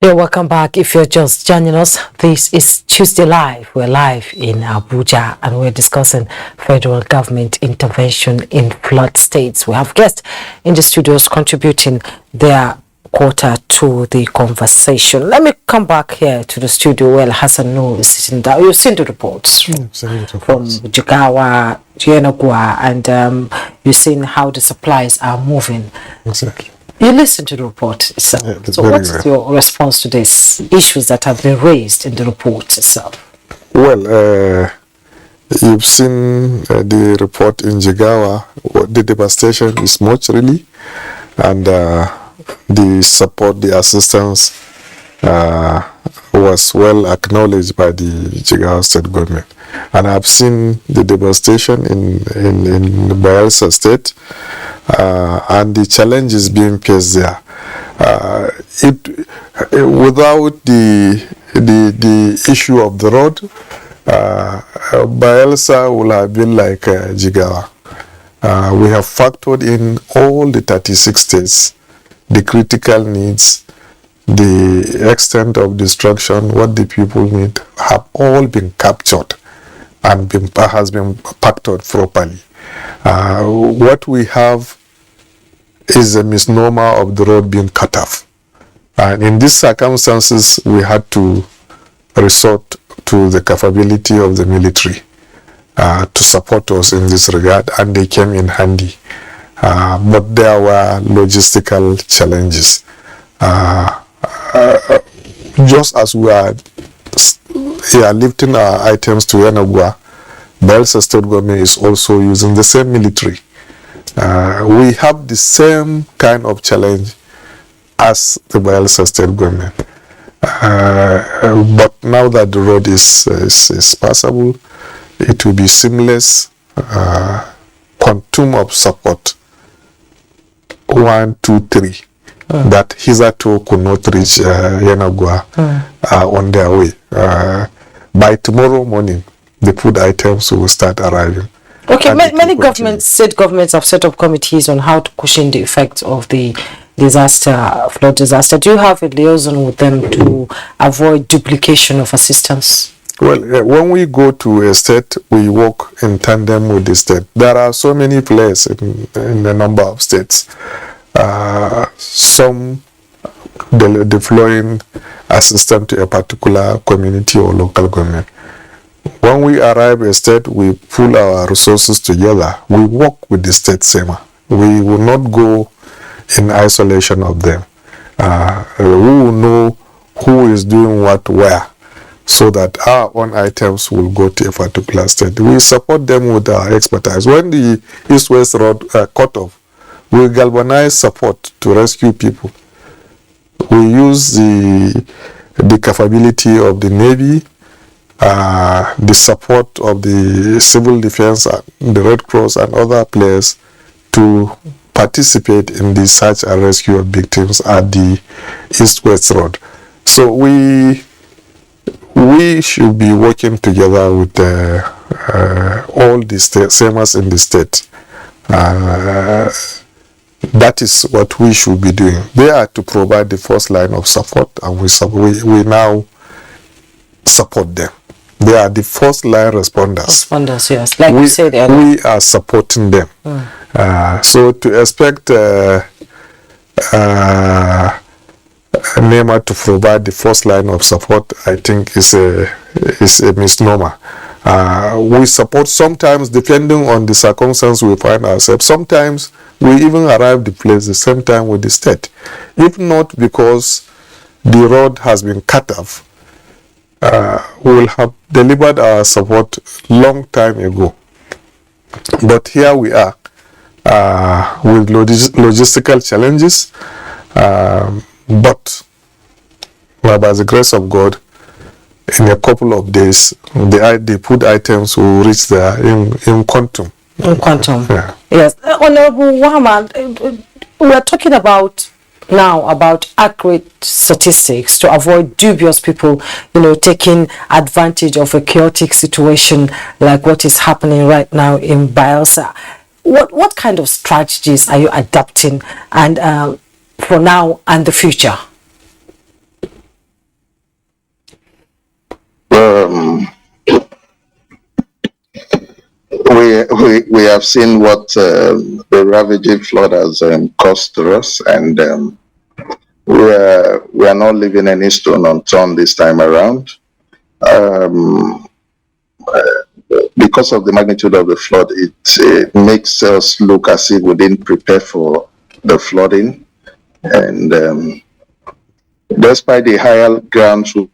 Yeah, welcome back. If you're just joining us, this is Tuesday Live. We're live in Abuja and we're discussing federal government intervention in flood states. We have guests in the studios contributing their quarter to the conversation. Let me come back here to the studio where Hassan Noor is sitting down. You've seen the reports from Jigawa, Yenogwa, and you've seen how the supplies are moving. Exactly. You listened to the report itself. Yeah, so what's your response to these issues that have been raised in the report itself? Well, you've seen the report in Jigawa. The devastation is much really, and the support, the assistance was well acknowledged by the Jigawa state government. And I've seen the devastation in Bayelsa state and the challenges being faced there. Without the issue of the road, Bayelsa will have been like Jigawa. We have factored in all the 36 states, the critical needs, the extent of destruction, what the people need, have all been captured and has been factored properly. What we have is a misnomer of the road being cut off. And in these circumstances, we had to resort to the capability of the military to support us in this regard, and they came in handy. But there were logistical challenges. Just as we are lifting our items to Yenogwa, Bayelsa state government is also using the same military. We have the same kind of challenge as the Bayelsa State government. But now that the road is passable, it will be seamless. Quantum of support 1, 2, 3 that hitherto could not reach Yanagwa on their way. By tomorrow morning, the food items will start arriving. Okay, many governments, state governments, have set up committees on how to cushion the effects of the flood disaster. Do you have a liaison with them to avoid duplication of assistance? Well, when we go to a state, we work in tandem with the state. There are so many players in a number of states. Some deploying assistance to a particular community or local government. When we arrive at a state, we pull our resources together. We work with the state SEMA. We will not go in isolation of them. We will know who is doing what where, so that our own items will go to a particular state. We support them with our expertise. When the East-West Road cut off, we galvanize support to rescue people. We use the capability of the Navy, the support of the civil defense, the Red Cross and other players to participate in the search and rescue of victims at the East-West Road. So we should be working together with all the SEMAs in the state. That is what we should be doing. They are to provide the first line of support, and we now support them. They are the first line responders. Responders, yes. Like we said earlier. We are supporting them. So to expect NEMA to provide the first line of support, I think is a misnomer. We support sometimes, depending on the circumstance we find ourselves. Sometimes we even arrive the place the same time with the state. If not because the road has been cut off, we will have delivered our support long time ago. But here we are with logistical challenges. But by the grace of God, in a couple of days, the food items will reach there in quantum. In quantum. Yeah. Yes. Honorable Muhammad, we are talking about accurate statistics to avoid dubious people, taking advantage of a chaotic situation like what is happening right now in Bayelsa. What kind of strategies are you adopting and for now and the future? We have seen what the ravaging flood has cost to us, and we are not leaving any stone unturned this time around. Because of the magnitude of the flood, it makes us look as if we didn't prepare for the flooding, and despite the higher grounds we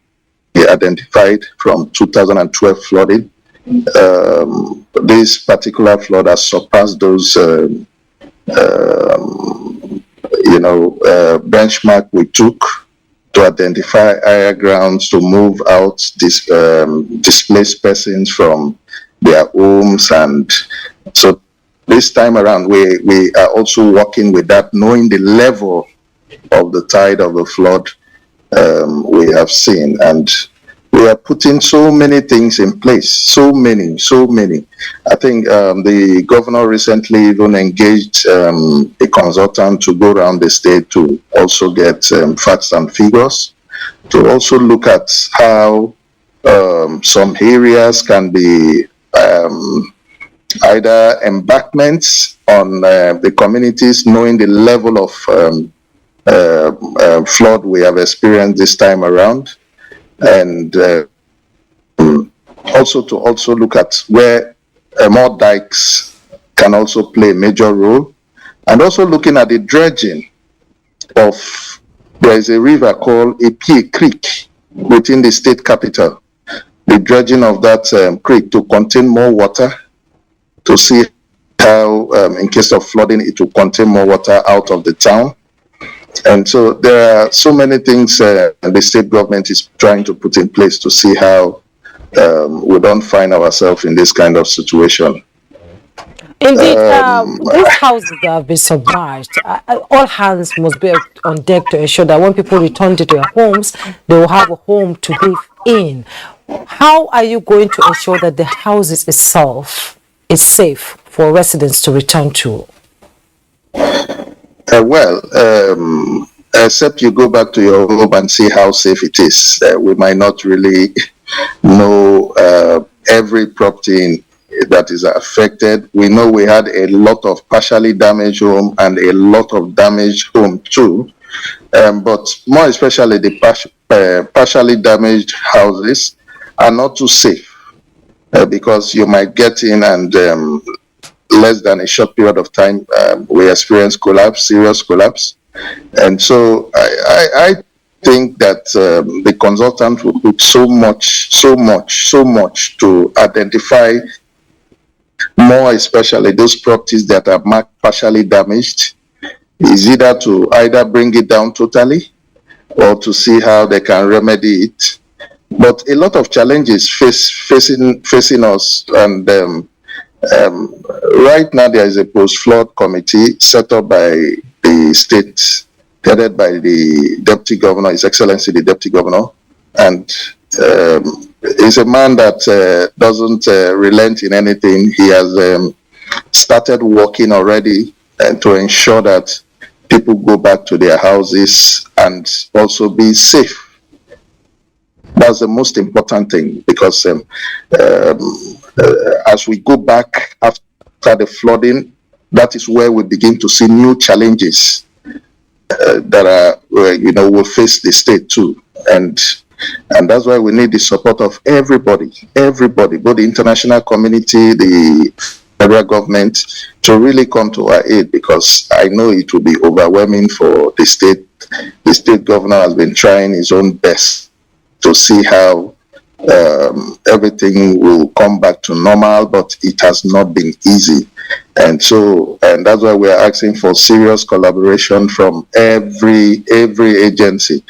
identified from 2012 flooding, this particular flood has surpassed those benchmark we took to identify higher grounds to move out displaced persons from their homes. And so this time around we are also working with that, knowing the level of the tide of the flood we have seen, and we are putting so many things in place, so many. I think the governor recently even engaged a consultant to go around the state to also get facts and figures, to also look at how some areas can be either embankments on the communities, knowing the level of flood we have experienced this time around, and also to look at where more dikes can also play a major role, and also looking at the dredging of, there is a river called Epie Creek within the state capital, the dredging of that creek to contain more water, to see how in case of flooding it will contain more water out of the town. And so there are so many things the state government is trying to put in place to see how we don't find ourselves in this kind of situation. Indeed, these houses that have been submerged, all hands must be on deck to ensure that when people return to their homes, they will have a home to live in. How are you going to ensure that the houses itself is safe for residents to return to? Except you go back to your home and see how safe it is. We might not really know every property that is affected. We know we had a lot of partially damaged home and a lot of damaged home too. But more especially the partially damaged houses are not too safe because you might get in and less than a short period of time, we experience collapse, serious collapse. And so I think that the consultant will put so much to identify more especially those properties that are marked partially damaged, is either to bring it down totally or to see how they can remedy it. But a lot of challenges facing us, and right now there is a post-flood committee set up by the state, headed by the Deputy Governor, His Excellency the Deputy Governor, and he's a man that doesn't relent in anything. He has started working already to ensure that people go back to their houses and also be safe. That's the most important thing, because as we go back after the flooding, that is where we begin to see new challenges that are, will face the state too. And that's why we need the support of everybody, both the international community, the federal government, to really come to our aid, because I know it will be overwhelming for the state. The state governor has been trying his own best to see how everything will come back to normal, but it has not been easy. And that's why we are asking for serious collaboration from every agency.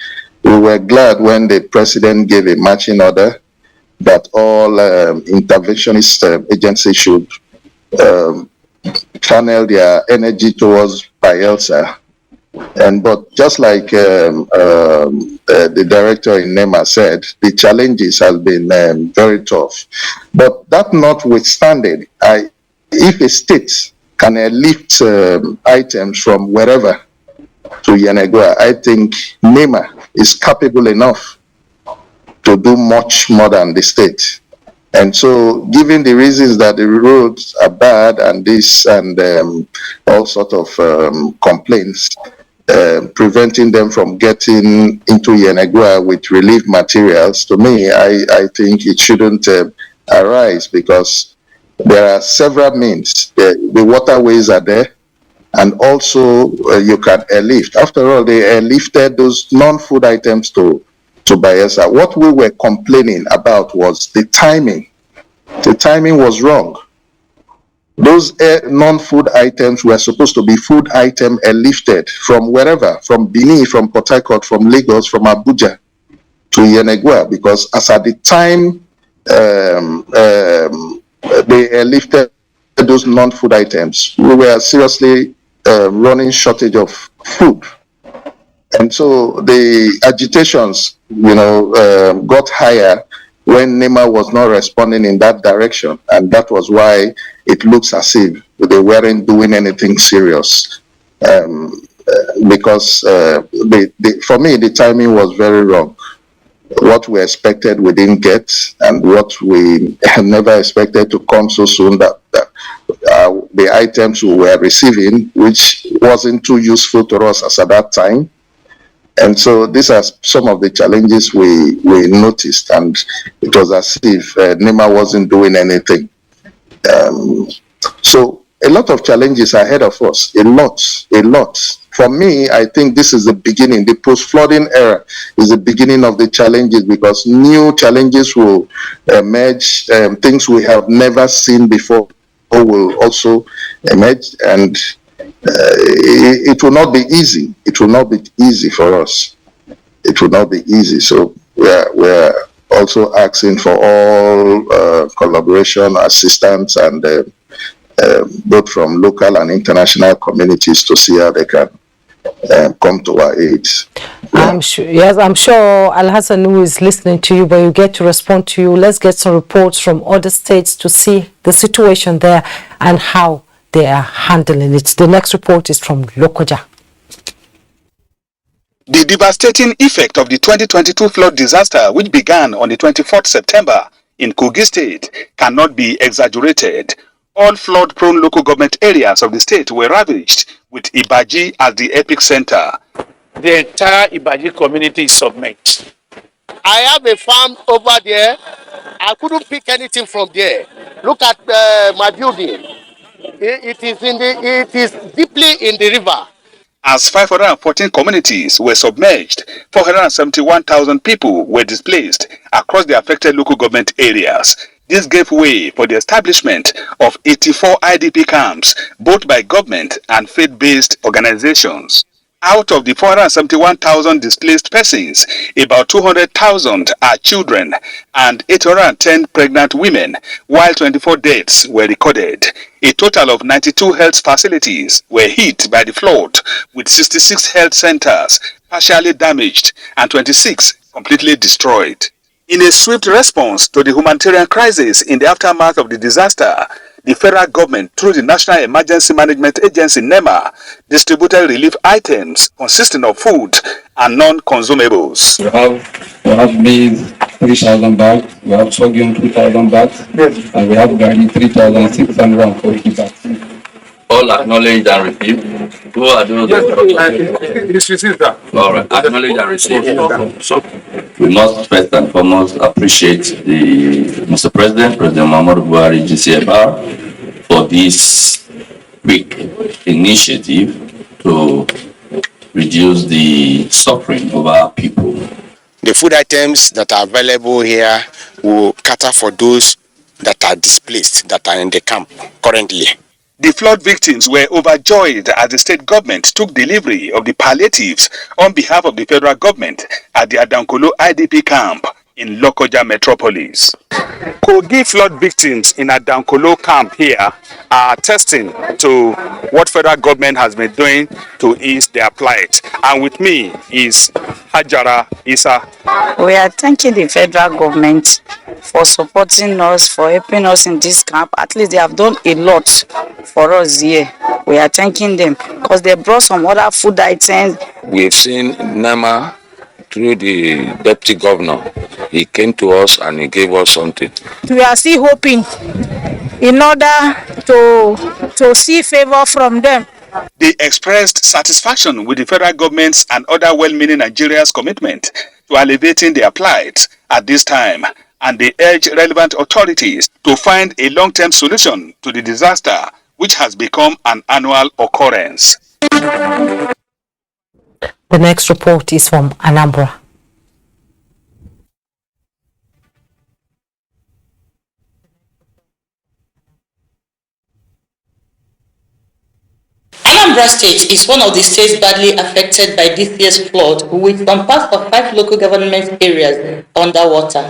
We were glad when the president gave a marching order that all interventionist agencies should channel their energy towards Bayelsa. But just like the director in NEMA said, the challenges have been very tough. But that notwithstanding, if a state can lift items from wherever to Yenagoa, I think NEMA is capable enough to do much more than the state. And so, given the reasons that the roads are bad and this and all sorts of complaints, preventing them from getting into Yenagoa with relief materials, to me, I think it shouldn't arise, because there are several means. The waterways are there, and also you can airlift. After all, they airlifted those non-food items to Bayelsa. What we were complaining about was the timing. The timing was wrong. Those non-food items were supposed to be food item airlifted from wherever, from Benin, from Port Harcourt, from Lagos, from Abuja to Yenagoa, because as at the time they airlifted those non-food items, we were seriously running shortage of food. And so the agitations, got higher when NEMA was not responding in that direction. And that was why it looks as if they weren't doing anything serious. Because for me, the timing was very wrong. What we expected, we didn't get, and what we never expected to come so soon, that the items we were receiving, which wasn't too useful to us as at that time. And so these are some of the challenges we noticed, and it was as if NEMA wasn't doing anything. So a lot of challenges ahead of us, a lot. For me, I think this is the beginning. The post-flooding era is the beginning of the challenges, because new challenges will emerge. Things we have never seen before will also emerge, and it will not be easy. It will not be easy for us. It will not be easy. So we're also asking for all collaboration, assistance, and both from local and international communities to see how they can come to our aid. I'm sure, yes, I'm sure Al-Hassan, who is listening to you, but you get to respond to you. Let's get some reports from other states to see the situation there and how they are handling it. The next report is from Lokoja. The devastating effect of the 2022 flood disaster, which began on the 24th September in Kogi State, cannot be exaggerated. All flood-prone local government areas of the state were ravaged, with Ibaji as the epicenter. The entire Ibaji community is submerged. I have a farm over there. I couldn't pick anything from there. Look at my building. It is deeply in the river. As 514 communities were submerged, 471,000 people were displaced across the affected local government areas. This gave way for the establishment of 84 IDP camps, both by government and faith-based organizations. Out of the 471,000 displaced persons, about 200,000 are children and 810 pregnant women, while 24 deaths were recorded. A total of 92 health facilities were hit by the flood, with 66 health centers partially damaged and 26 completely destroyed. In a swift response to the humanitarian crisis in the aftermath of the disaster, the federal government, through the National Emergency Management Agency (NEMA), distributed relief items consisting of food and non-consumables. We have maize 3,000 bags, we have sorghum 2,000 bags, and we have garri 3,640 bags. All acknowledged and received. Who are those? All right, acknowledged and received. So we must first and foremost appreciate the Mr. President, President Muhammadu Buhari, GCFR, for this quick initiative to reduce the suffering of our people. The food items that are available here will cater for those that are displaced, that are in the camp currently. The flood victims were overjoyed as the state government took delivery of the palliatives on behalf of the federal government at the Adankolo IDP camp in Lokoja metropolis. Kogi flood victims in Adankolo camp here are attesting to what federal government has been doing to ease their plight. And with me is Hajara Isa. We are thanking the federal government for supporting us, for helping us in this camp. At least they have done a lot for us here. We are thanking them because they brought some other food items. We've seen NEMA through the deputy governor. He came to us and he gave us something. We are still hoping in order to see favor from them. They expressed satisfaction with the federal government's and other well-meaning Nigerians' commitment to alleviating their plight at this time, and they urged relevant authorities to find a long-term solution to the disaster, which has become an annual occurrence. The next report is from Anambra. Anambra State is one of the states badly affected by this year's flood, with some parts of 5 local government areas underwater.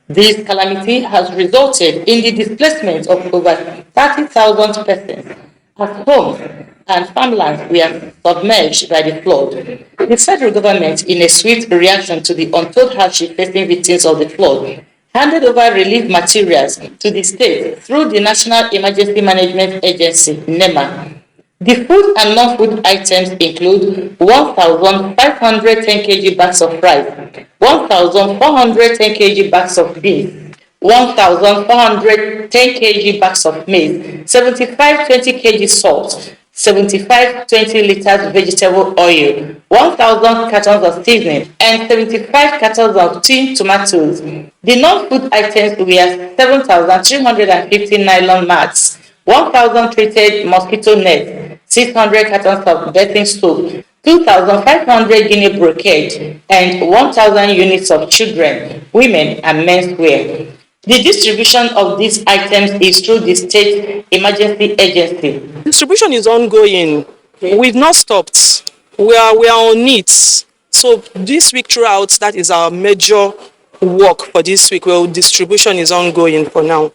This calamity has resulted in the displacement of over 30,000 persons as homes and farmlands were submerged by the flood. The federal government, in a swift reaction to the untold hardship facing victims of the flood, handed over relief materials to the state through the National Emergency Management Agency (NEMA). The food and non-food items include 1,510 kg bags of rice, 1,410 kg bags of beef, 1,410 kg bags of maize, 75 20 kg salt, 75 20 liters vegetable oil, 1,000 cartons of seasoning, and 75 cartons of tinned tomatoes. The non-food items were 7,350 nylon mats, 1,000 treated mosquito nets, 600 cartons of bathing soap, 2,500 guinea brocade, and 1,000 units of children, women, and men's wear. The distribution of these items is through the State Emergency Agency. Distribution is ongoing We've not stopped. We are on it. So this week throughout, that is our major work for this week. Well, distribution is ongoing for now.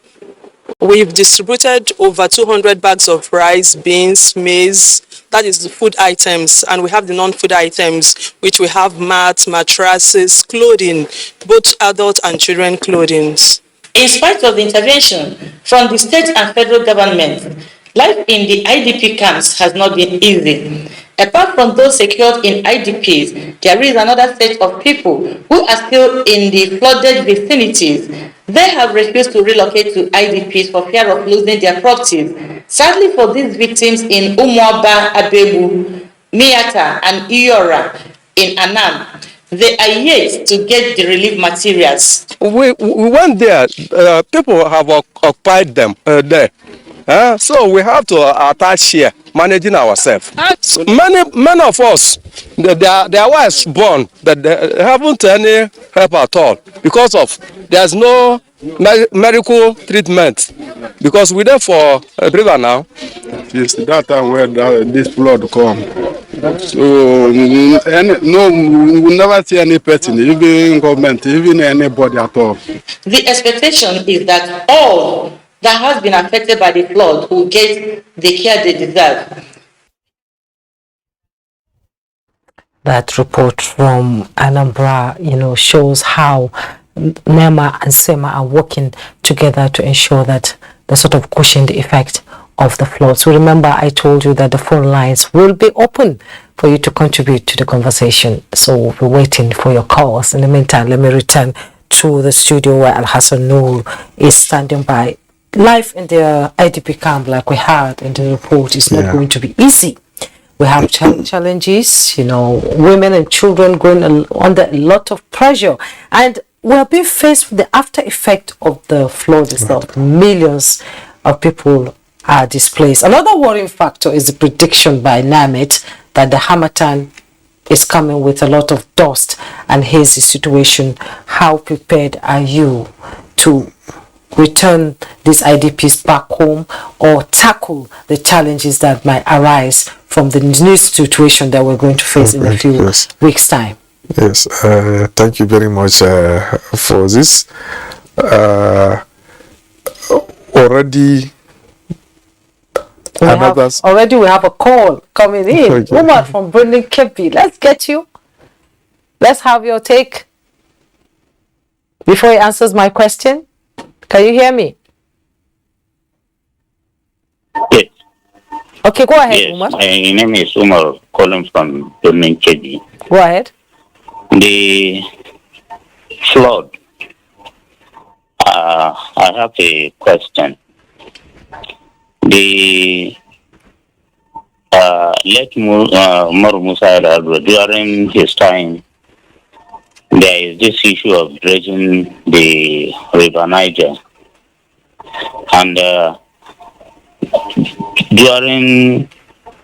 We've distributed over 200 bags of rice, beans, maize. That is the food items. And we have the non-food items, which we have mats, mattresses, clothing, both adult and children clothing. In spite of the intervention from the state and federal government, life in the IDP camps has not been easy. Apart from those secured in IDPs, there is another set of people who are still in the flooded vicinities. They have refused to relocate to IDPs for fear of losing their properties. Sadly for these victims in Umuaba, Abebu, Miata, and Iora in Anam, they are yet to get the relief materials. We went there, people have occupied them there. So we have to attach here, managing ourselves. Many of us, their wives born, that they haven't any help at all because of there's no medical treatment. Because we're there for a river now. It's that time where this flood come. So we will never see any person, even government, even anybody at all. The expectation is that all that has been affected by the flood will get the care they deserve. That report from Anambra, shows how NEMA and SEMA are working together to ensure that the sort of cushion the effect of the flood. So remember, I told you that the phone lines will be open for you to contribute to the conversation. So we're waiting for your calls. In the meantime, let me return to the studio where Al-Hassan Noor is standing by. Life in the IDP camp, like we had in the report, is not going to be easy. We have challenges, women and children going under a lot of pressure. And we are being faced with the after effect of the flood itself. Millions of people are displaced. Another worrying factor is the prediction by NAMIT that the Harmattan is coming with a lot of dust and hazy situation. How prepared are you to return these IDPs back home or tackle the challenges that might arise from the new situation that we're going to face in a few weeks' time? Yes, thank you very much for this. Already we have a call coming in. Okay. Umar from Brunei Kepi. Let's get you. Let's have your take before he answers my question. Can you hear me? Yes. Okay, go ahead, Yes, Umar. my name is Umar, calling from Brunei Kepi. Go ahead. The flood. I have a question. The late Umar Musa during his time, there is this issue of dredging the River Niger. And during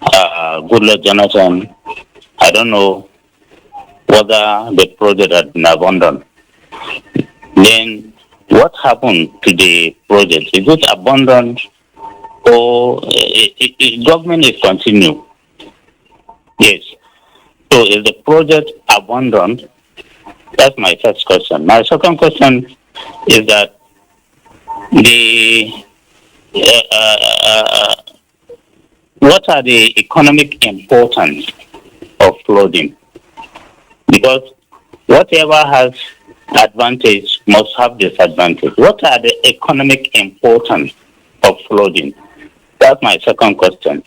Goodluck Jonathan, I don't know whether the project had been abandoned. Then what happened to the project? Is it abandoned or government is continuing? Yes. So is the project abandoned? That's my first question. My second question is that what are the economic importance of flooding? Because whatever has advantage must have disadvantage. What are the economic importance of flooding? That's my second question.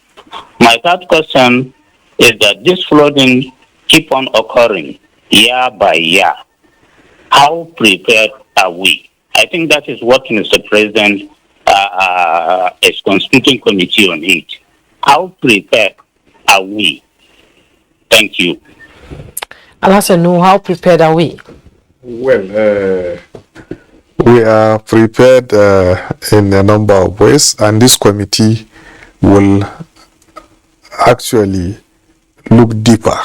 My third question is that this flooding keep on occurring year by year. How prepared are we? I think that is what Mr. President is constituting committee on it. How prepared are we? Thank you. Al-Hassan, how prepared are we? Well, we are prepared in a number of ways, and this committee will actually look deeper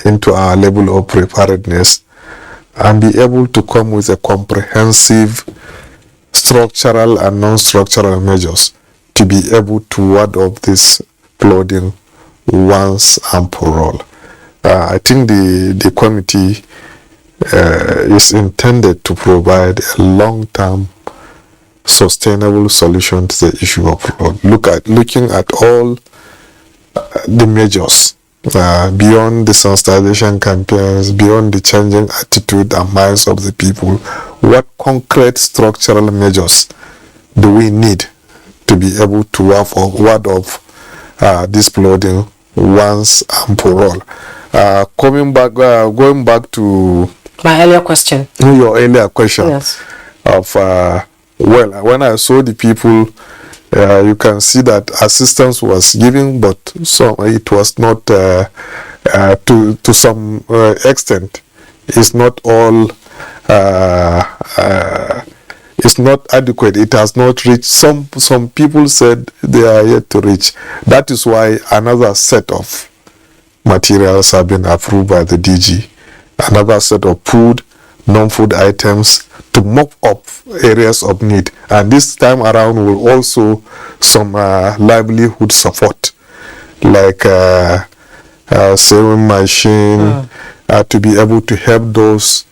into our level of preparedness and be able to come with a comprehensive structural and non-structural measures to be able to ward off this flooding once and for all. I think the committee is intended to provide a long-term sustainable solution to the issue of flood. Looking at all the measures beyond the sensitization campaigns, beyond the changing attitude and minds of the people, what concrete structural measures do we need to be able to ward off this flooding once and for all? Going back to my earlier question. Your earlier question. Yes. Of well, when I saw the people, you can see that assistance was given, but it was not to some extent. It's not all. It's not adequate. It has not reached. Some people said they are yet to reach. That is why another set of materials have been approved by the DG. Another set of food, non-food items to mop up areas of need. And this time around will also some livelihood support, like sewing machine, to be able to help those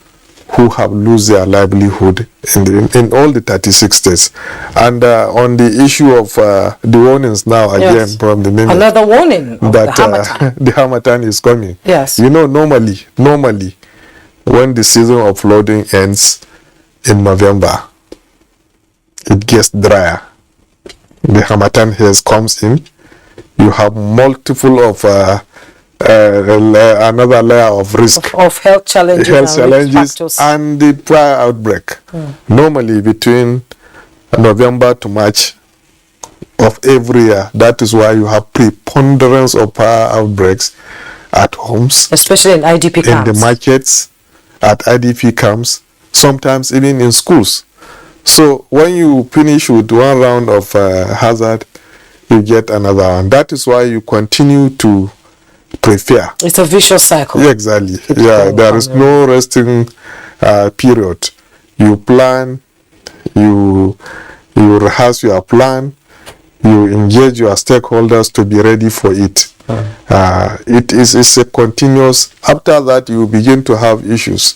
who have lost their livelihood in all the 36 states. And on the issue of the warnings now, again, from the minister, another warning of that the Harmattan. the Harmattan is coming. Yes. You know, normally, when the season of flooding ends in November, it gets drier. The Harmattan haze comes in. You have multiple of another layer of risk of health challenges, and the prior outbreak. Normally between November to March of every year, that is why you have preponderance of prior outbreaks at homes, especially in IDP camps, in the markets, at IDP camps, sometimes even in schools. So when you finish with one round of hazard, you get another one. That is why you continue to prepare. It's a vicious cycle. Yeah, exactly. Yeah, there is no resting period. You plan, you rehearse your plan, you engage your stakeholders to be ready for it. It's a continuous. After that, you begin to have issues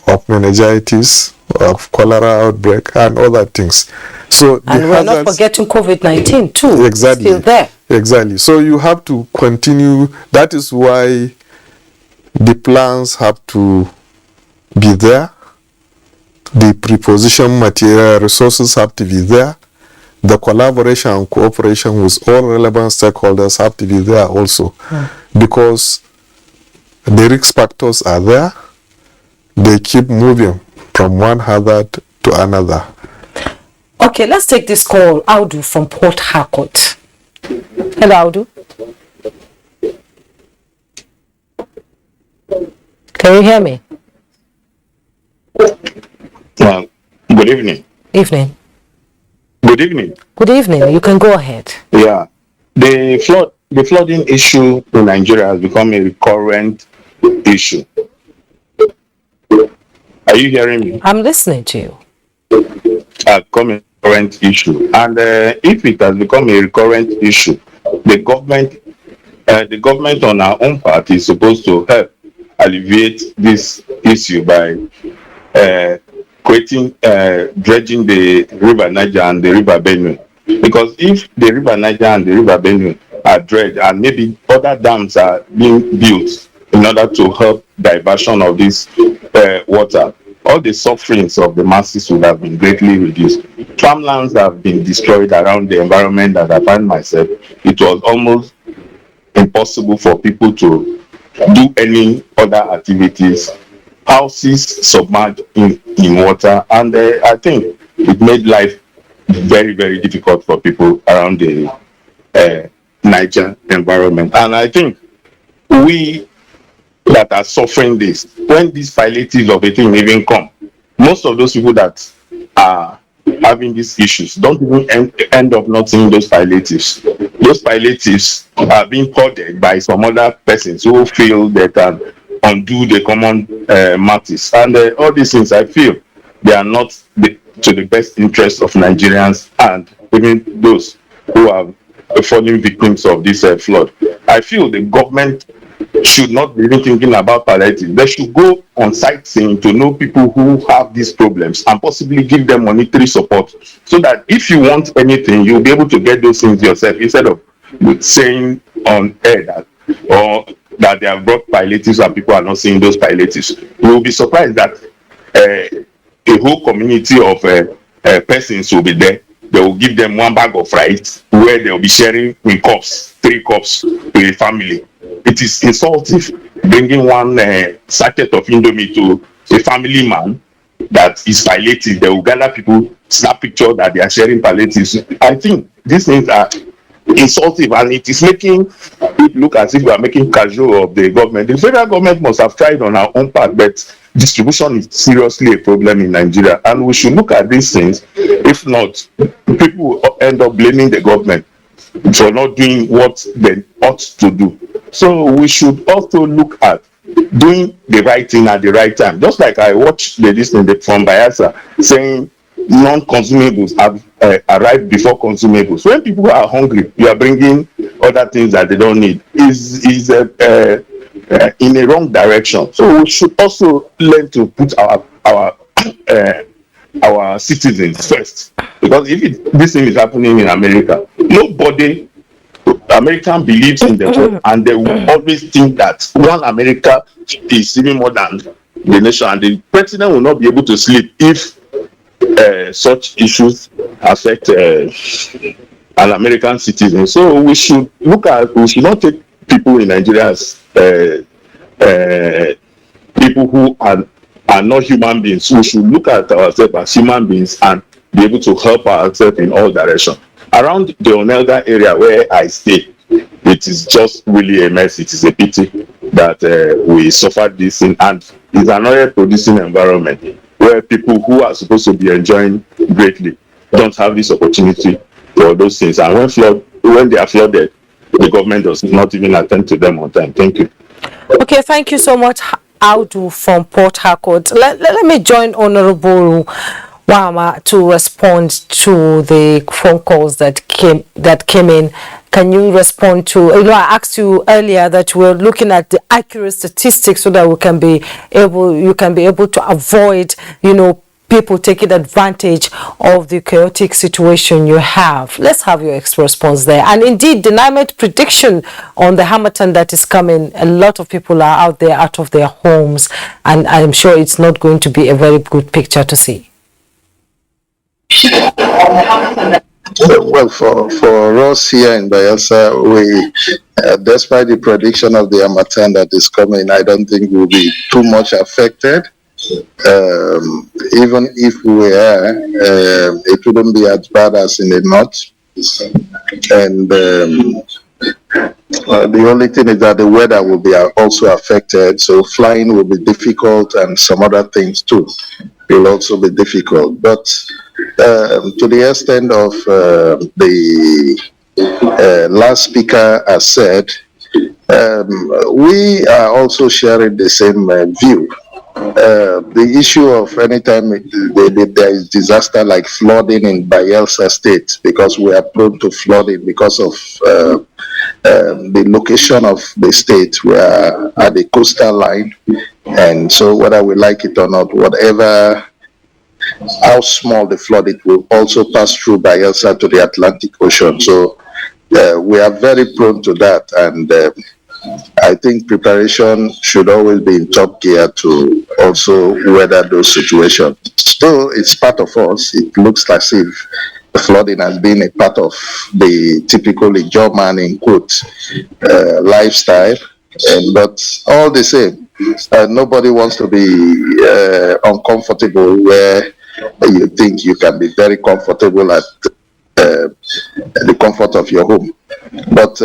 of meningitis, of cholera outbreak, and other things. So and we're not forgetting COVID-19 too. Exactly. Still there. Exactly. So you have to continue. That is why the plans have to be there. The preposition material resources have to be there. The collaboration and cooperation with all relevant stakeholders have to be there also. Because the risk factors are there. They keep moving from one hazard to another. Okay, let's take this call. Audu from Port Harcourt. Hello, Audu. Can you hear me? Good evening. Evening. Good evening. Good evening. You can go ahead. Yeah. The flooding issue in Nigeria has become a recurrent issue. Are you hearing me? I'm listening to you. Become a recurrent issue, and if it has become a recurrent issue, the government on our own part is supposed to help alleviate this issue by dredging the river Niger and the river Benue. Because if the river Niger and the river Benue are dredged and maybe other dams are being built in order to help diversion of this water, all the sufferings of the masses would have been greatly reduced. Farmlands have been destroyed around the environment that I find myself. It was almost impossible for people to do any other activities. Houses submerged in water, and I think it made life very, very difficult for people around the Niger environment. And I think we that are suffering this, when these palliatives of a thing even come, most of those people that are having these issues don't even end up not seeing those palliatives. Those palliatives are being hoarded by some other persons who feel they can undo the common matters. And all these things, I feel, they are not to the best interest of Nigerians and even those who are falling victims of this flood. I feel the government should not be even thinking about palliative. They should go on sightseeing to know people who have these problems and possibly give them monetary support, so that if you want anything, you'll be able to get those things yourself, instead of saying on air that, or that they have brought palliatives and people are not seeing those palliatives. You will be surprised that a whole community of persons will be there. They will give them one bag of rice where they will be sharing in cups, 3 cups to a family. It is insultive bringing one sachet of Indomie to a family man that is palliative. They will gather people, snap picture that they are sharing palliatives. I think these things are insultive, and it is making it look as if we are making casual of the government. The federal government must have tried on our own part, but distribution is seriously a problem in Nigeria, and we should look at these things. If not, people will end up blaming the government for not doing what they ought to do. So we should also look at doing the right thing at the right time. Just like I watched the listening from Bayelsa saying non-consumables have arrived before consumables. When people are hungry, you are bringing other things that they don't need. Is in a wrong direction. So we should also learn to put our citizens first, because if this thing is happening in America, nobody American believes in the world, and they will always think that one America is even more than the nation, and the president will not be able to sleep if such issues affect an American citizen. So we should not take people in Nigeria as people who are not human beings. We should look at ourselves as human beings and be able to help ourselves in all directions. Around the Onelga area where I stay, it is just really a mess. It is a pity that we suffered this thing, and it's an oil producing environment where people who are supposed to be enjoying greatly don't have this opportunity for those things. And when they are flooded, the government does not even attend to them on time. Thank you. Okay, thank you so much, Audu from Port Harcourt. Let me join Honorable Wama to respond to the phone calls that came in. Can you respond to? I asked you earlier that we're looking at the accurate statistics so that you can be able to avoid, people taking advantage of the chaotic situation you have. Let's have your response there. And indeed, the NIMET prediction on the Harmattan that is coming, a lot of people are out there out of their homes, and I'm sure it's not going to be a very good picture to see. Well, for us here in Bayelsa, we, despite the prediction of the Harmattan that is coming, I don't think we'll be too much affected. Even if we are, it wouldn't be as bad as in the north. And the only thing is that the weather will be also affected, so flying will be difficult, and some other things too will also be difficult. But to the extent of the last speaker has said, we are also sharing the same view. The issue of anytime there is disaster like flooding in Bayelsa State, because we are prone to flooding because of the location of the state. We are at the coastal line, and so whether we like it or not, how small the flood, it will also pass through Bayelsa to the Atlantic Ocean. So we are very prone to that, and I think preparation should always be in top gear to also weather those situations. So it's part of us. It looks as if the flooding has been a part of the typical German, in quotes, lifestyle. But all the same, nobody wants to be uncomfortable where you think you can be very comfortable at the comfort of your home. But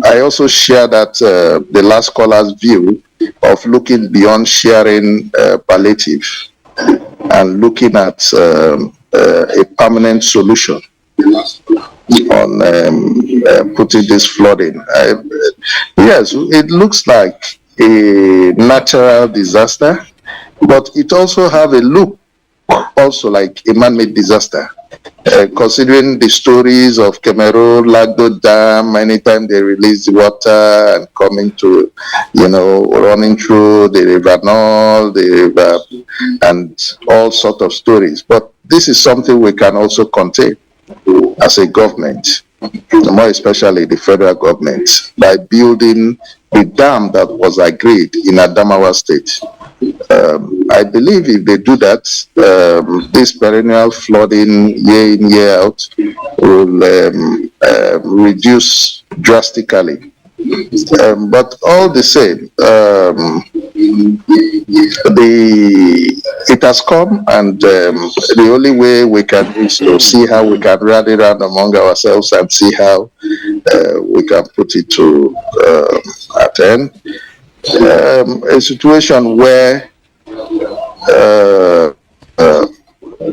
I also share that the last caller's view of looking beyond sharing palliative and looking at a permanent solution on putting this flooding. Yes, it looks like a natural disaster, but it also have a loop also like a man-made disaster. Considering the stories of Cameroon, Lagdo Dam, anytime they release the water and coming to, running through the river Nile, the river, and all sort of stories. But this is something we can also contain as a government, more especially the federal government, by building the dam that was agreed in Adamawa State. I believe if they do that, this perennial flooding year in, year out will reduce drastically. But all the same, it has come, and the only way we can is to see how we can rally around among ourselves and see how we can put it to attend. A situation where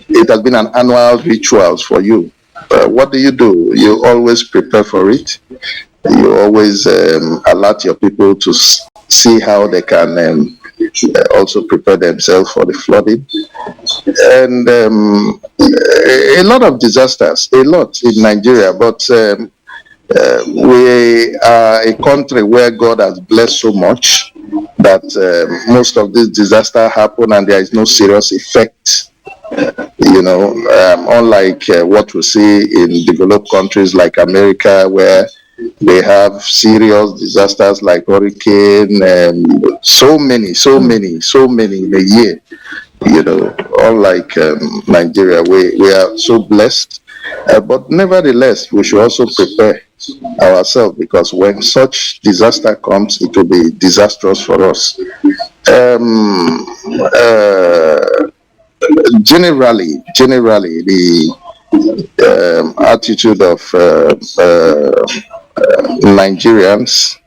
it has been an annual ritual for you. What do? You always prepare for it. You always alert your people to see how they can also prepare themselves for the flooding. And a lot of disasters, a lot in Nigeria, but we are a country where God has blessed so much that most of these disasters happen and there is no serious effect. Unlike what we see in developed countries like America, where they have serious disasters like hurricane, so many in a year. Unlike Nigeria, we are so blessed. But nevertheless, we should also prepare ourselves, because when such disaster comes, it will be disastrous for us. Generally, the attitude of Nigerians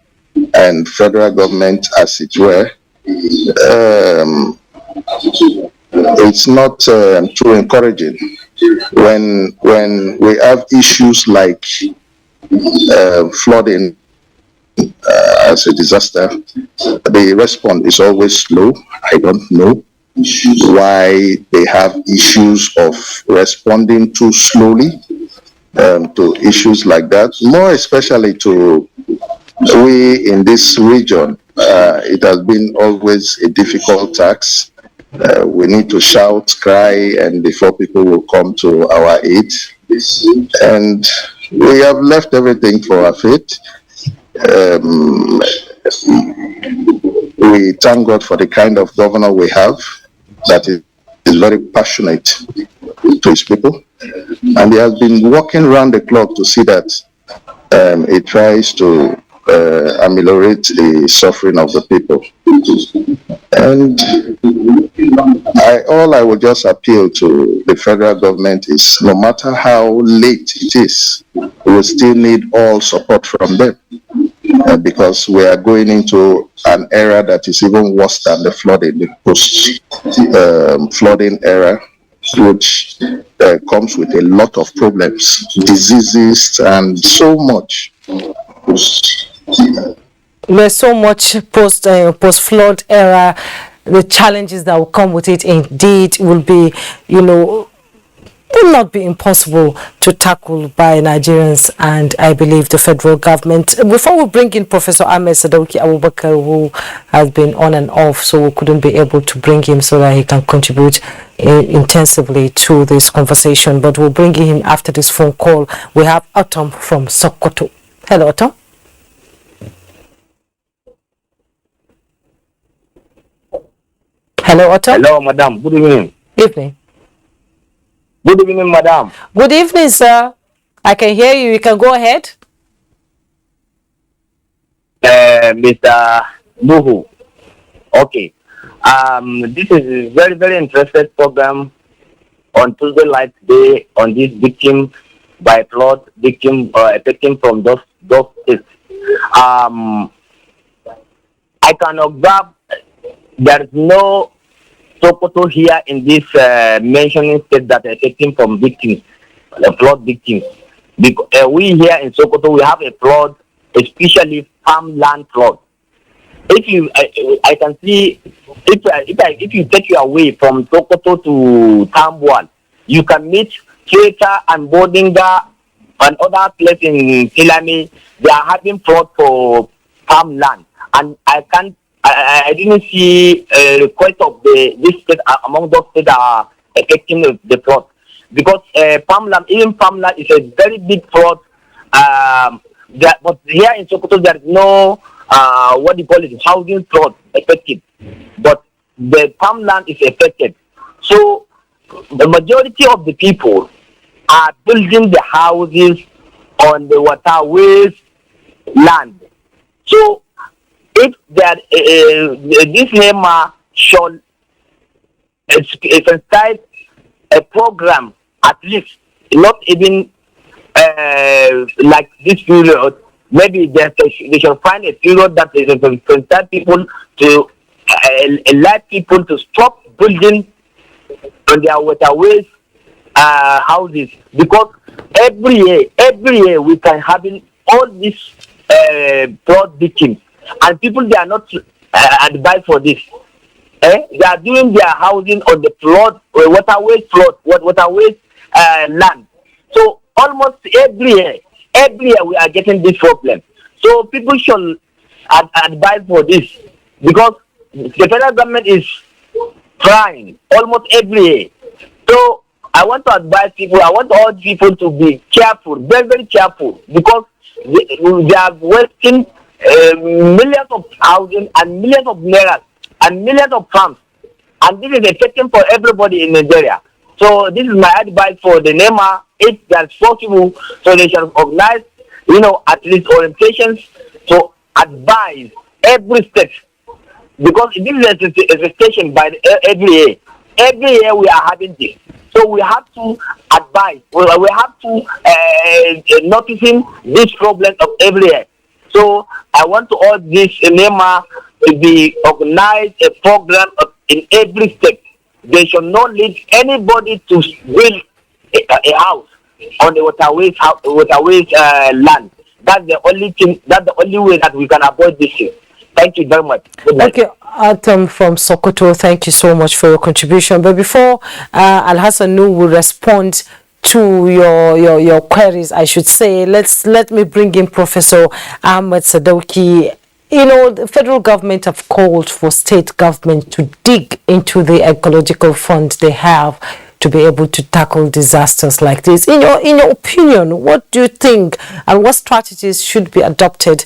and federal government, as it were, it's not too encouraging. When we have issues like flooding as a disaster, the response is always slow. I don't know why they have issues of responding too slowly to issues like that, more especially to we in this region. It has been always a difficult task. We need to shout, cry, and before people will come to our aid. And we have left everything for our fate. We thank God for the kind of governor we have, that is very passionate to his people. And he has been working around the clock to see that he tries to ameliorate the suffering of the people. And all I would just appeal to the federal government is, no matter how late it is, we still need all support from them, because we are going into an era that is even worse than the flooding, the post-flooding era, which comes with a lot of problems, diseases, and so much. There's so much post-flood era. The challenges that will come with it indeed will be, will not be impossible to tackle by Nigerians and I believe the federal government. Before we bring in Professor Ahmed Sadauki Abubakar, who has been on and off, so we couldn't be able to bring him so that he can contribute intensively to this conversation, but we'll bring him after this phone call. We have Autumn from Sokoto. Hello, Autumn. Hello, Autumn. Hello, madam. Good evening. Evening. Good evening, madam. Good evening, sir. I can hear you. You can go ahead. Mr. Nuhu. Okay. This is a very, very interesting program on Tuesday Light Day on this victim by flood, victim from those states. I can observe there is no Sokoto here in this mentioning state that are taken from victims, the flood victims. Because we here in Sokoto, we have a flood, especially farmland flood. if you, I can see, if you take your way from Sokoto to Tambuan, you can meet Keita and Bodinga and other places in Kilani. They are having fraud for farmland, and I didn't see a request of this state among those states that are affecting the fraud, because farmland is a very big fraud. But here in Sokoto there is no what do you call it, housing fraud affected, but the farmland is affected. So the majority of the people are building the houses on the waterways land. So if that this NEMA should start a program, at least not even like this period, maybe they should find a period that they can start people to allow people to stop building on their waterways houses, because every year we can having all these flood victims, and people, they are not advised for this. They are doing their housing on the waterways land. So almost every year we are getting this problem. So people should advise for this, because the federal government is trying almost every year. So I want to advise people, I want all people to be careful, very, very careful, because they are wasting millions of housing and millions of naira and millions of farms, and this is affecting for everybody in Nigeria. So this is my advice for the NEMA, if that's possible, so they should organize, at least orientations to advise every state, because this is a station by every year. Every year we are having this. So we have to advise, we have to noticing this problem of every year. So I want to urge this NEMA to be organized a program in every state. They should not leave anybody to build a house on the waterways land. That's the only thing. That's the only way that we can avoid this thing. Thank you very much. Okay, Atom from Sokoto, thank you so much for your contribution. But before Al-Hassan will respond to your queries, I should say, let me bring in Professor Ahmed Sadauki. The federal government have called for state government to dig into the ecological fund they have to be able to tackle disasters like this. In your opinion, what do you think, and what strategies should be adopted,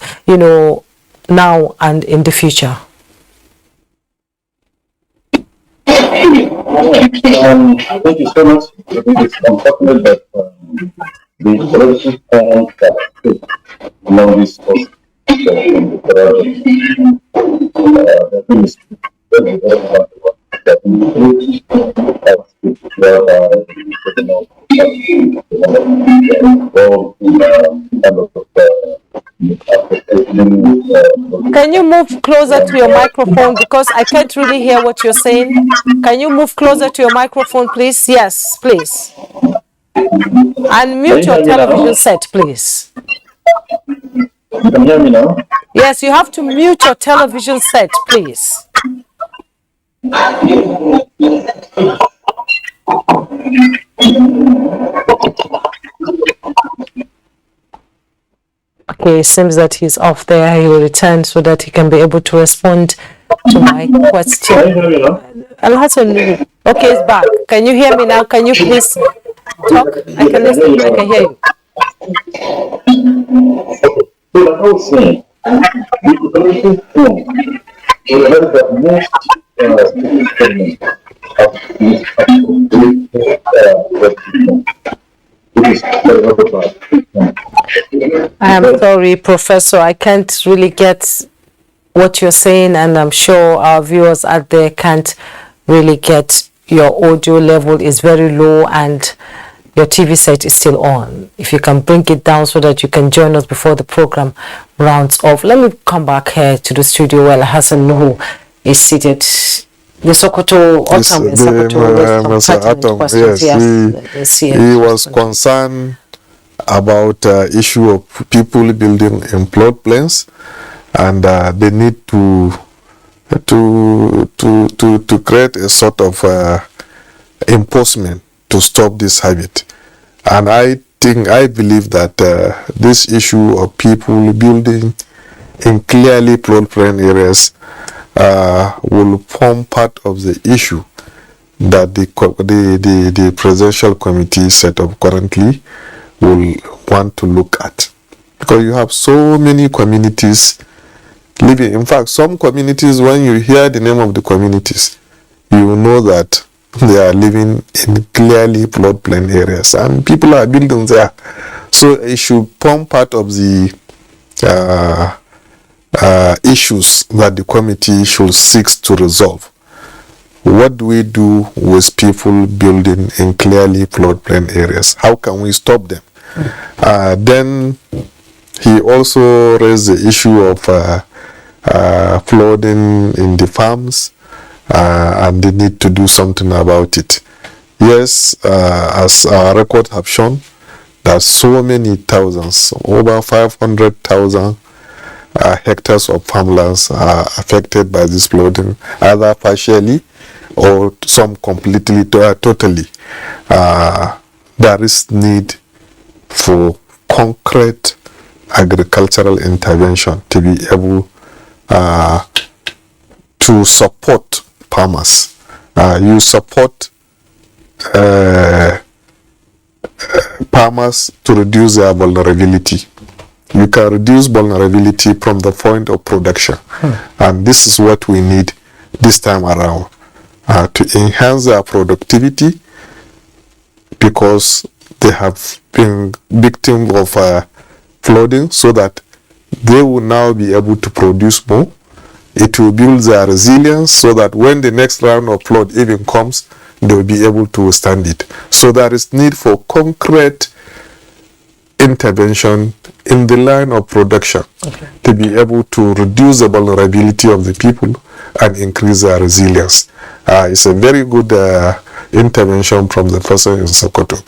now and in the future? Thank you so much. It's unfortunate that the ecological fund that among these Can you move closer to your microphone, because I can't really hear what you're saying? Can you move closer to your microphone, please? Yes, please. And mute your television set, please. You can hear me now? Yes, you have to mute your television set, please. Okay, it seems that he's off there. He will return so that he can be able to respond to my question. Al-Hassan, okay, he's back. Can you hear me now? Can you please talk? I can listen. I can hear you. So like I was saying, the ecological fund will help that most state governments I'm sorry, Professor. I can't really get what you're saying, and I'm sure our viewers out there can't really get. Your audio level is very low, and your TV set is still on. If you can bring it down so that you can join us before the program rounds off. Let me come back here to the studio where Hassan Nuhu is seated. The Sokoto Atom, Mr. Atom, yes, he was concerned about issue of people building in floodplains, and they need to create a sort of enforcement to stop this habit. And I believe that this issue of people building in clearly floodplain areas will form part of the issue that the presidential committee set up currently will want to look at, because you have so many communities living. In fact, some communities, when you hear the name of the communities, you know that they are living in clearly floodplain areas and people are building there. So it should form part of the issues that the committee should seek to resolve. What do we do with people building in clearly floodplain areas? How can we stop them? Then he also raised the issue of flooding in the farms, and they need to do something about it. Yes, as our records have shown, that so many thousands, over 500,000 hectares of farmlands are affected by this flooding, either partially or some completely, totally. There is need for concrete agricultural intervention to be able to support farmers. You support farmers to reduce their vulnerability. You can reduce vulnerability from the point of production. And this is what we need this time around, to enhance their productivity, because they have been victims of flooding, so that they will now be able to produce more. It will build their resilience so that when the next round of flood even comes, they will be able to withstand it. So there is need for concrete intervention in the line of production to be able to reduce the vulnerability of the people and increase their resilience. It's a very good intervention from the person in Sokoto.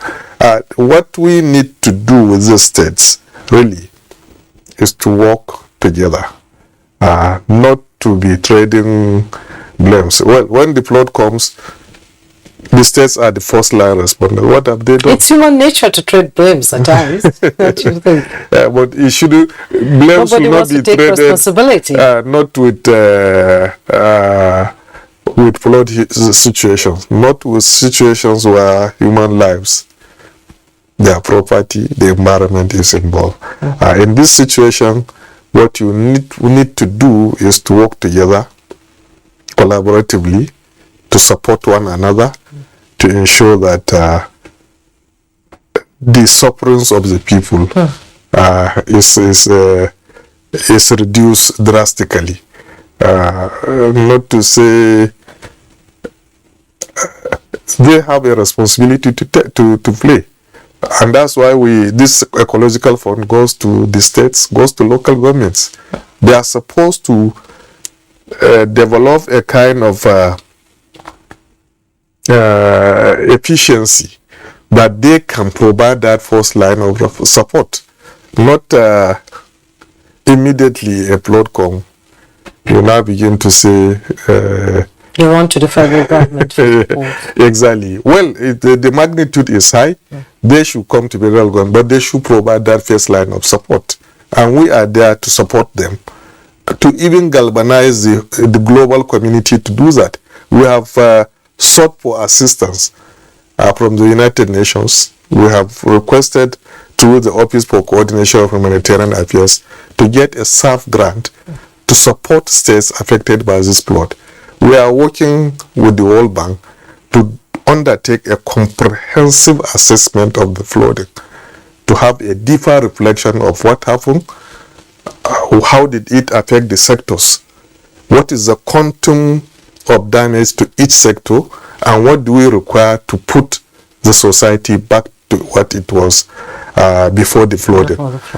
What we need to do with the states really is to work together, not to be trading blames. Well, when the flood comes, the states are the first line responders. What have they done? It's human nature to trade blames at times. What you think? But it should, blames Nobody should not wants be to take traded, responsibility. not with flood situations, not with situations where human lives, their property, the environment is involved. In this situation, what we need to do is to work together collaboratively to support one another, to ensure that the sufferings of the people is reduced drastically. Not to say they have a responsibility to play. And that's why this ecological fund goes to the states, goes to local governments. They are supposed to develop a kind of efficiency that they can provide that first line of support. Not immediately a flood come, you now begin to say You want to the federal government. Exactly. Well, the magnitude is high. They should come to the federal government, but they should provide that first line of support. And we are there to support them, to even galvanize the global community to do that. We have sought for assistance from the United Nations. We have requested through the Office for Coordination of Humanitarian Affairs to get a SAF grant to support states affected by this flood. We are working with the World Bank to undertake a comprehensive assessment of the flooding, to have a deeper reflection of what happened, how did it affect the sectors, what is the quantum of damage to each sector, and what do we require to put the society back to what it was before the flooding.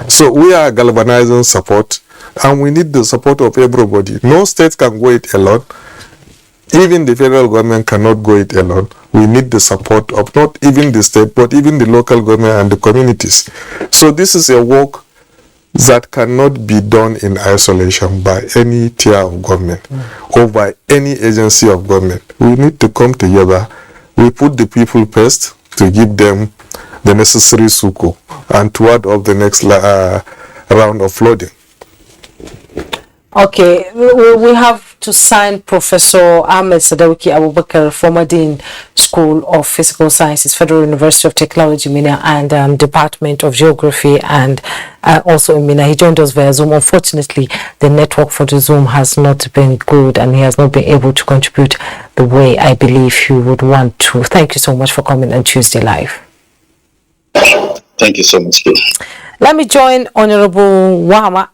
So we are galvanizing support, and we need the support of everybody. No state can go it alone. Even the federal government cannot go it alone. We need the support of not even the state, but even the local government and the communities. So this is a work that cannot be done in isolation by any tier of government or by any agency of government. We need to come together. We put the people first to give them the necessary succor and to ward off the next round of flooding. Okay, we have to sign Professor Ahmed Sadauki Abubakar, former Dean, School of Physical Sciences, Federal University of Technology, Mina, and Department of Geography, and also in Mina. He joined us via Zoom. Unfortunately, the network for the Zoom has not been good, and he has not been able to contribute the way I believe he would want to. Thank you so much for coming on Tuesday Live. Thank you so much. Let me join Honorable Wama.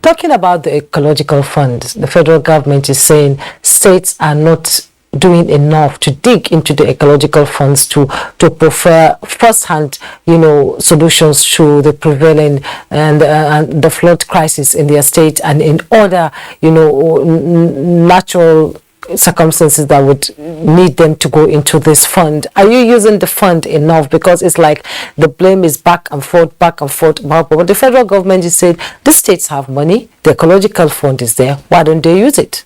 Talking about the ecological fund, the federal government is saying states are not doing enough to dig into the ecological funds to prefer first-hand, solutions to the prevailing and the flood crisis in their state, and in other, natural circumstances that would need them to go into this fund. Are you using the fund enough? Because it's like the blame is back and forth. But the federal government is saying the states have money, the ecological fund is there, why don't they use it?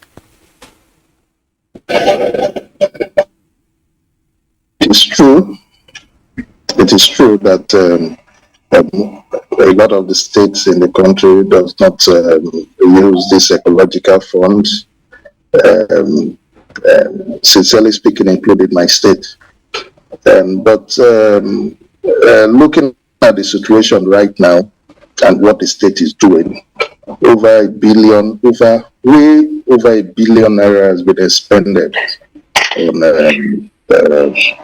It's true. It is true that a lot of the states in the country does not use this ecological fund. Sincerely speaking, including my state. But looking at the situation right now and what the state is doing, way over $1 billion has been expended on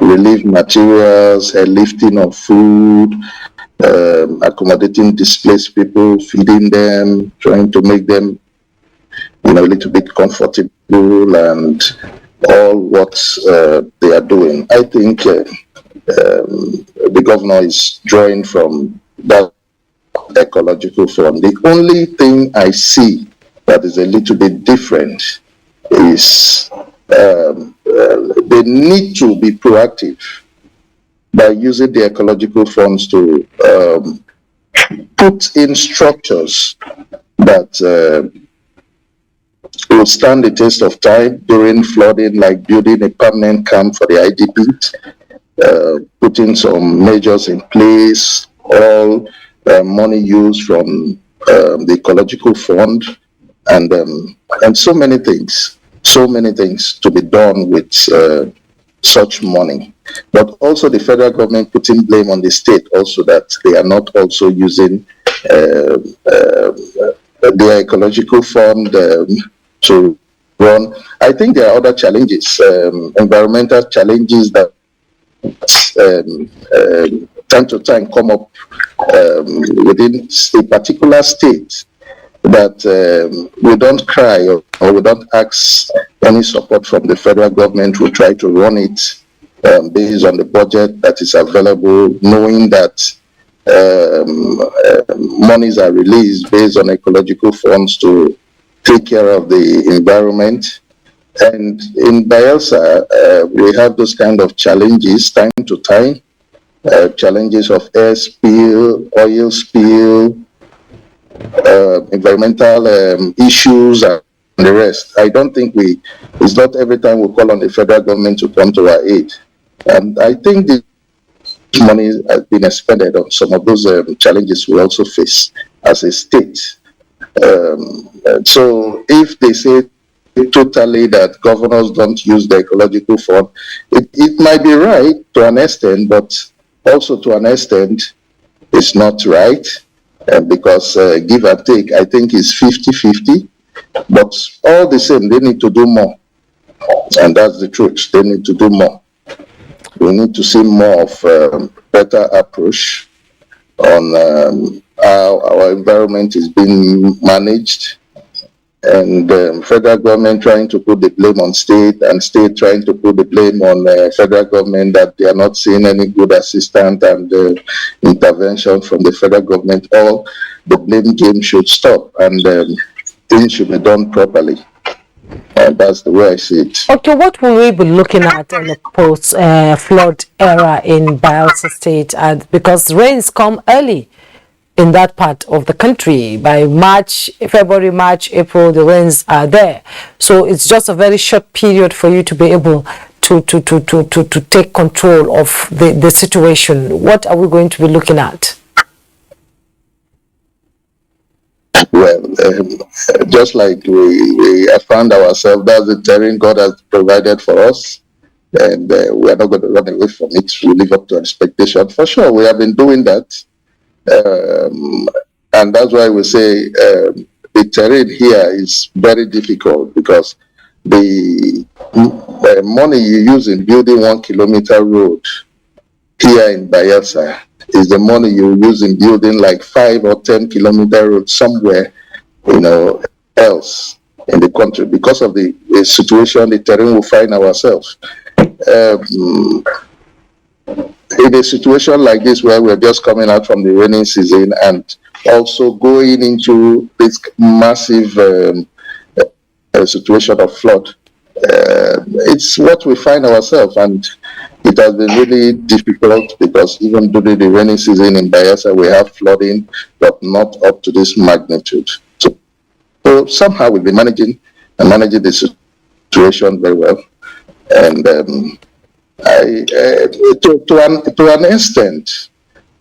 relief materials, lifting of food, accommodating displaced people, feeding them, trying to make them a little bit comfortable, and all what they are doing. I think the governor is drawing from that ecological fund. The only thing I see that is a little bit different is they need to be proactive by using the ecological funds to put in structures that will stand the test of time during flooding, like building a permanent camp for the IDPs, putting some measures in place, all money used from the ecological fund, and so many things to be done with such money. But also the federal government putting blame on the state also that they are not also using the ecological fund to run. I think there are other challenges, environmental challenges that time to time come up within a particular state that we don't cry or we don't ask any support from the federal government. We try to run it based on the budget that is available, knowing that monies are released based on ecological funds to take care of the environment. And in Bayelsa, we have those kind of challenges time to time, challenges of air spill, oil spill, environmental issues, and the rest. I don't think it's not every time we call on the federal government to come to our aid. And I think the money has been expended on some of those challenges we also face as a state. So if they say totally that governors don't use the ecological fund, it might be right to an extent, but also to an extent it's not right, because give and take, I think it's 50-50, but all the same, they need to do more. And that's the truth, they need to do more. We need to see more of better approach on how our environment is being managed, and federal government trying to put the blame on state, and state trying to put the blame on federal government that they are not seeing any good assistance and intervention from the federal government. All the blame game should stop, and things should be done properly. That's the way I see it. Okay, what will we be looking at in the post-flood era in Bayelsa State? Because rains come early in that part of the country. By February, March, April, the rains are there. So it's just a very short period for you to be able to take control of the situation. What are we going to be looking at? Well, just like we have found ourselves, that's the terrain God has provided for us, and we are not going to run away from it. We live up to expectation. For sure, we have been doing that. And that's why we say the terrain here is very difficult, because the money you use in building 1 kilometer road here in Bayelsa is the money you use in building like 5 or 10 kilometer road somewhere, else in the country, because of the situation, the terrain we find ourselves. In a situation like this, where we're just coming out from the rainy season and also going into this massive situation of flood, it's what we find ourselves, and it has been really difficult, because even during the rainy season in Bayelsa, we have flooding, but not up to this magnitude. So somehow we've been managing the situation very well, and to an extent,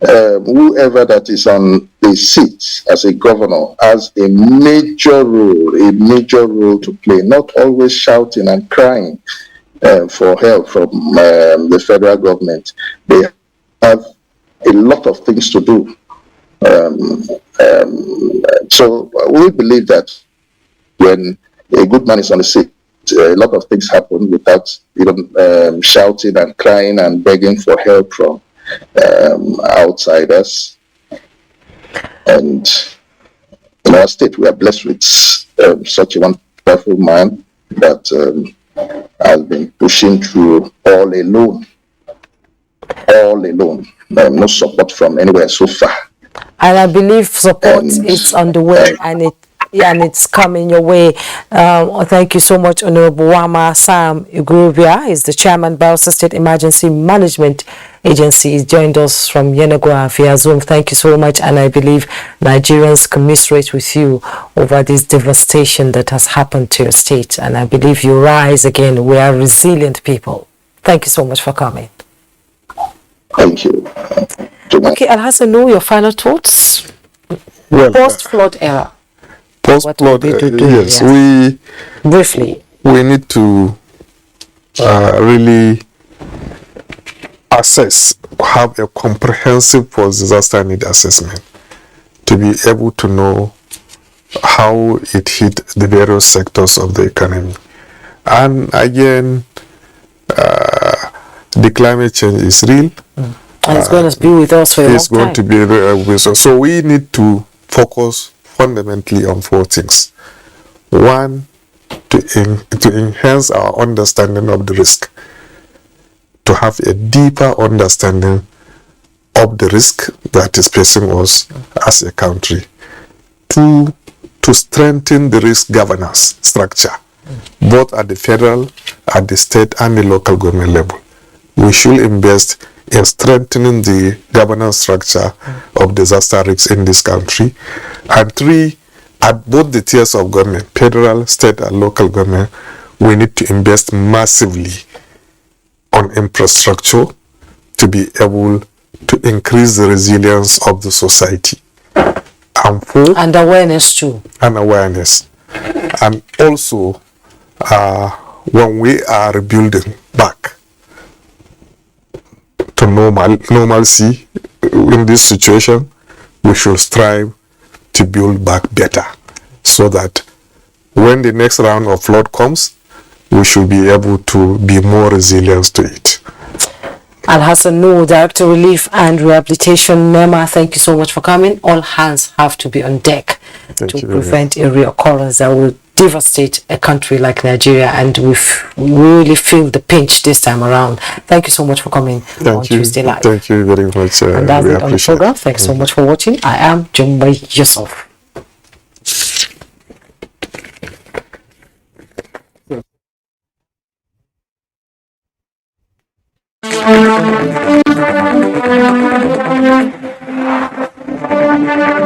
whoever that is on the seat as a governor has a major role to play, not always shouting and crying for help from the federal government. They have a lot of things to do. So we believe that when a good man is on the seat, a lot of things happen without even shouting and crying and begging for help from outsiders. And in our state, we are blessed with such a wonderful man that has been pushing through all alone. No support from anywhere so far. And I believe support is on the way, and it's coming your way. Thank you so much, Honorable Wama Sam Igurubia. He's the chairman, Bayelsa State Emergency Management Agency. He joined us from Yenagoa via Zoom. Thank you so much, and I believe Nigerians commiserate with you over this devastation that has happened to your state. And I believe you rise again. We are resilient people. Thank you so much for coming. Thank you. Okay, Alhassan, your final thoughts? Well, post-flood era. Post-flood, yes, we briefly. We need to really have a comprehensive post-disaster need assessment to be able to know how it hit the various sectors of the economy. And again, the climate change is real. And it's going to be with us for a long time. It's going to be with us. So we need to focus fundamentally on 4 things. 1, to enhance our understanding of the risk, to have a deeper understanding of the risk that is facing us as a country. 2, to strengthen the risk governance structure, both at the federal, at the state, and the local government level. We should invest in strengthening the governance structure of disaster risks in this country. And 3, at both the tiers of government, federal, state, and local government, we need to invest massively on infrastructure to be able to increase the resilience of the society. And 4, and awareness too. And awareness. And also, when we are rebuilding back to normalcy in this situation, we should strive to build back better, so that when the next round of flood comes, we should be able to be more resilient to it. Alhassan Noor, Director Relief and Rehabilitation, NEMA, thank you so much for coming. All hands have to be on deck to prevent a reoccurrence that will devastate a country like Nigeria, and we really feel the pinch this time around. Thank you so much for coming on Tuesday Live. Thank you very much. And that's it on the program. Thanks so much for watching. I am Jummai Yusuf. Thank you.